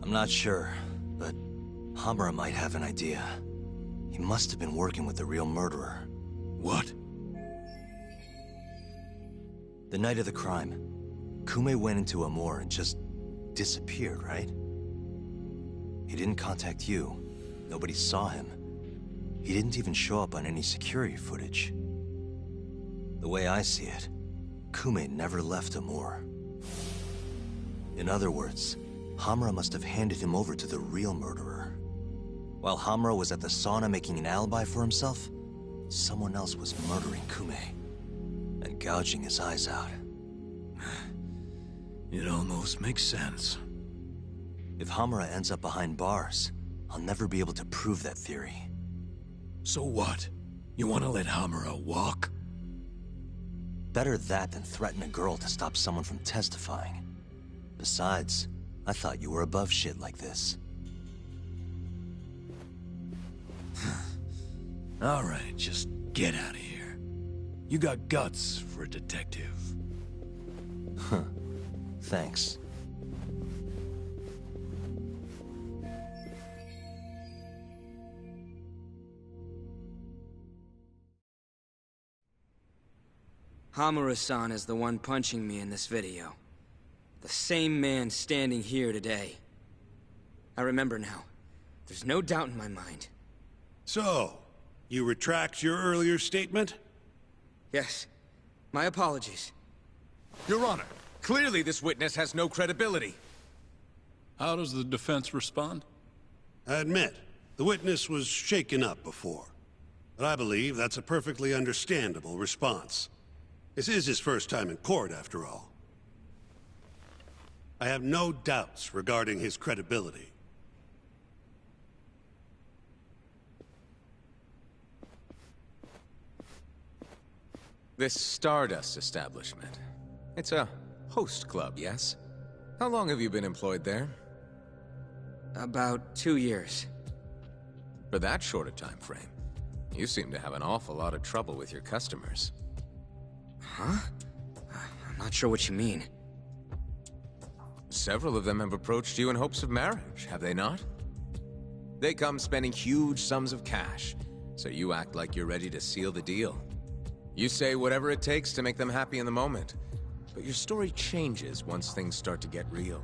I'm not sure, but Hamura might have an idea. He must have been working with the real murderer. What? The night of the crime, Kume went into Amur and just disappeared, right? He didn't contact you. Nobody saw him. He didn't even show up on any security footage. The way I see it, Kume never left Amur. In other words, Hamura must have handed him over to the real murderer. While Hamura was at the sauna making an alibi for himself, someone else was murdering Kume and gouging his eyes out. It almost makes sense. If Hamura ends up behind bars, I'll never be able to prove that theory. So what? You want to let Hamura walk? Better that than threaten a girl to stop someone from testifying. Besides, I thought you were above shit like this. All right, just get out of here. You got guts for a detective. Huh. Thanks. Hamura-san is the one punching me in this video. The same man standing here today. I remember now. There's no doubt in my mind. So, you retract your earlier statement? Yes. My apologies. Your Honor, clearly this witness has no credibility. How does the defense respond? I admit, the witness was shaken up before. But I believe that's a perfectly understandable response. This is his first time in court, after all. I have no doubts regarding his credibility. This Stardust establishment. It's a host club, yes? How long have you been employed there? About 2 years. For that short a time frame, you seem to have an awful lot of trouble with your customers. Huh? I'm not sure what you mean. Several of them have approached you in hopes of marriage, have they not? They come spending huge sums of cash, so you act like you're ready to seal the deal. You say whatever it takes to make them happy in the moment, but your story changes once things start to get real.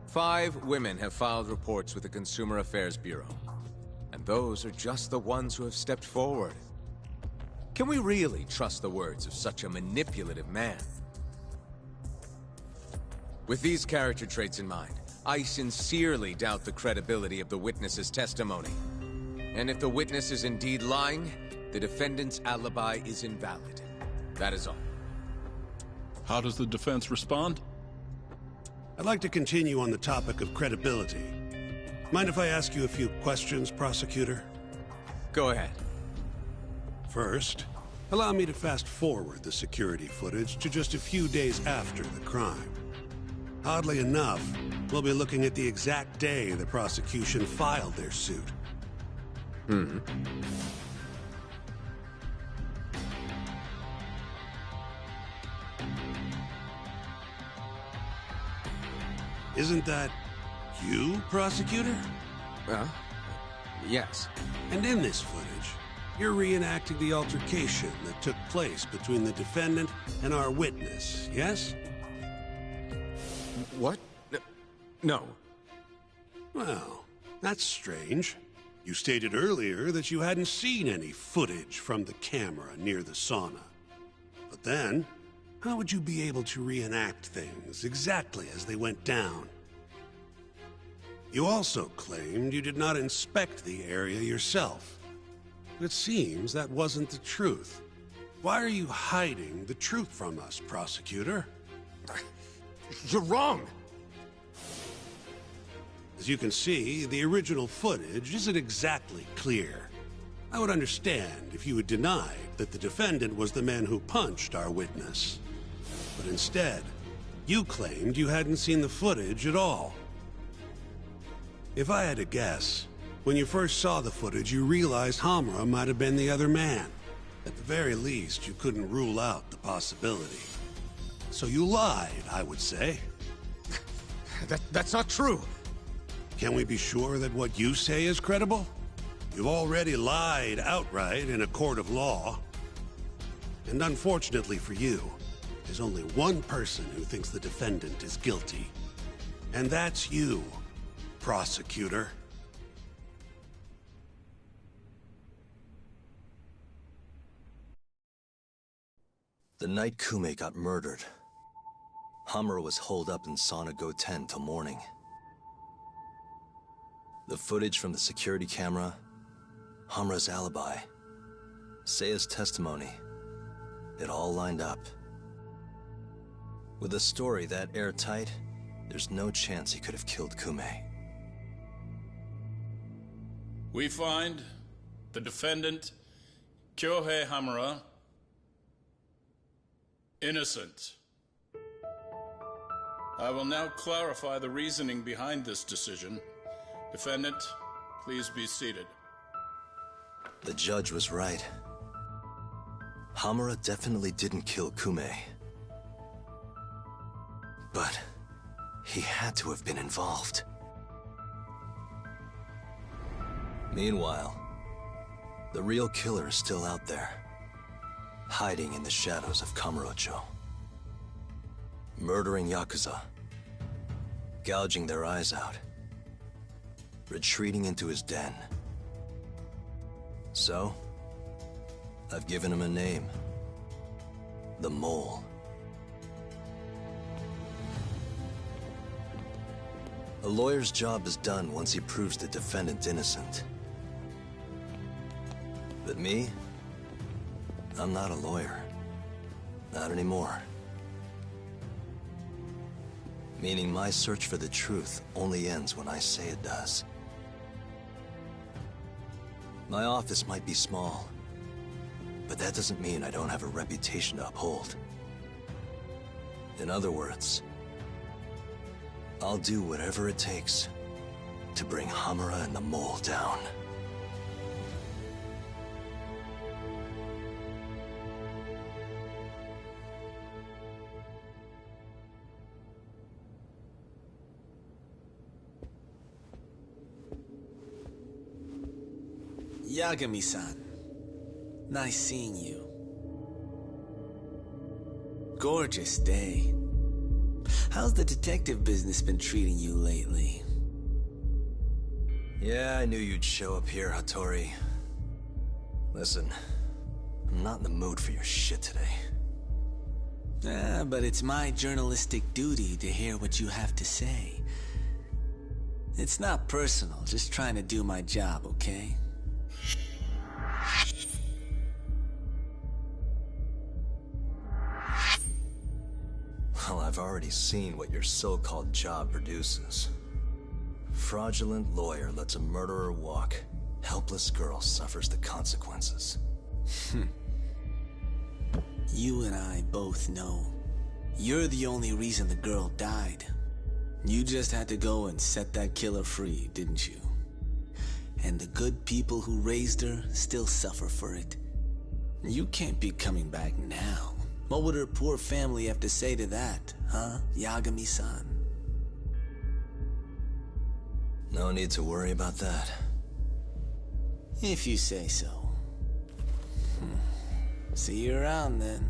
5 women have filed reports with the Consumer Affairs Bureau, and those are just the ones who have stepped forward. Can we really trust the words of such a manipulative man? With these character traits in mind, I sincerely doubt the credibility of the witness's testimony. And if the witness is indeed lying, the defendant's alibi is invalid. That is all. How does the defense respond? I'd like to continue on the topic of credibility. Mind if I ask you a few questions, prosecutor? Go ahead. First, allow me to fast forward the security footage to just a few days after the crime. Oddly enough, we'll be looking at the exact day the prosecution filed their suit. Isn't that you, prosecutor? Yes. And in this footage, you're reenacting the altercation that took place between the defendant and our witness, yes? What? No. Well, that's strange. You stated earlier that you hadn't seen any footage from the camera near the sauna. But then, how would you be able to reenact things exactly as they went down? You also claimed you did not inspect the area yourself. It seems that wasn't the truth. Why are you hiding the truth from us, prosecutor? You're wrong! As you can see, the original footage isn't exactly clear. I would understand if you had denied that the defendant was the man who punched our witness. But instead, you claimed you hadn't seen the footage at all. If I had to guess, when you first saw the footage, you realized Hamura might have been the other man. At the very least, you couldn't rule out the possibility. So you lied, I would say. That's not true. Can we be sure that what you say is credible? You've already lied outright in a court of law. And unfortunately for you, there's only one person who thinks the defendant is guilty. And that's you, prosecutor. The night Kume got murdered, Hamura was holed up in Sauna Goten till morning. The footage from the security camera, Hamura's alibi, Seiya's testimony, it all lined up. With a story that airtight, there's no chance he could have killed Kume. We find the defendant, Kyohei Hamura, innocent. I will now clarify the reasoning behind this decision. Defendant, please be seated. The judge was right. Hamura definitely didn't kill Kume. But he had to have been involved. Meanwhile, the real killer is still out there, hiding in the shadows of Kamurocho. Murdering Yakuza, gouging their eyes out, retreating into his den. So, I've given him a name. The Mole. A lawyer's job is done once he proves the defendant innocent. But me? I'm not a lawyer. Not anymore. Meaning my search for the truth only ends when I say it does. My office might be small, but that doesn't mean I don't have a reputation to uphold. In other words, I'll do whatever it takes to bring Hamura and the Mole down. Yagami-san, nice seeing you. Gorgeous day. How's the detective business been treating you lately? Yeah, I knew you'd show up here, Hattori. Listen, I'm not in the mood for your shit today. But it's my journalistic duty to hear what you have to say. It's not personal, just trying to do my job, okay? Well, I've already seen what your so-called job produces. Fraudulent lawyer lets a murderer walk. Helpless girl suffers the consequences. You and I both know. You're the only reason the girl died. You just had to go and set that killer free, didn't you? And the good people who raised her still suffer for it. You can't be coming back now. What would her poor family have to say to that, huh, Yagami-san? No need to worry about that. If you say so. See you around then.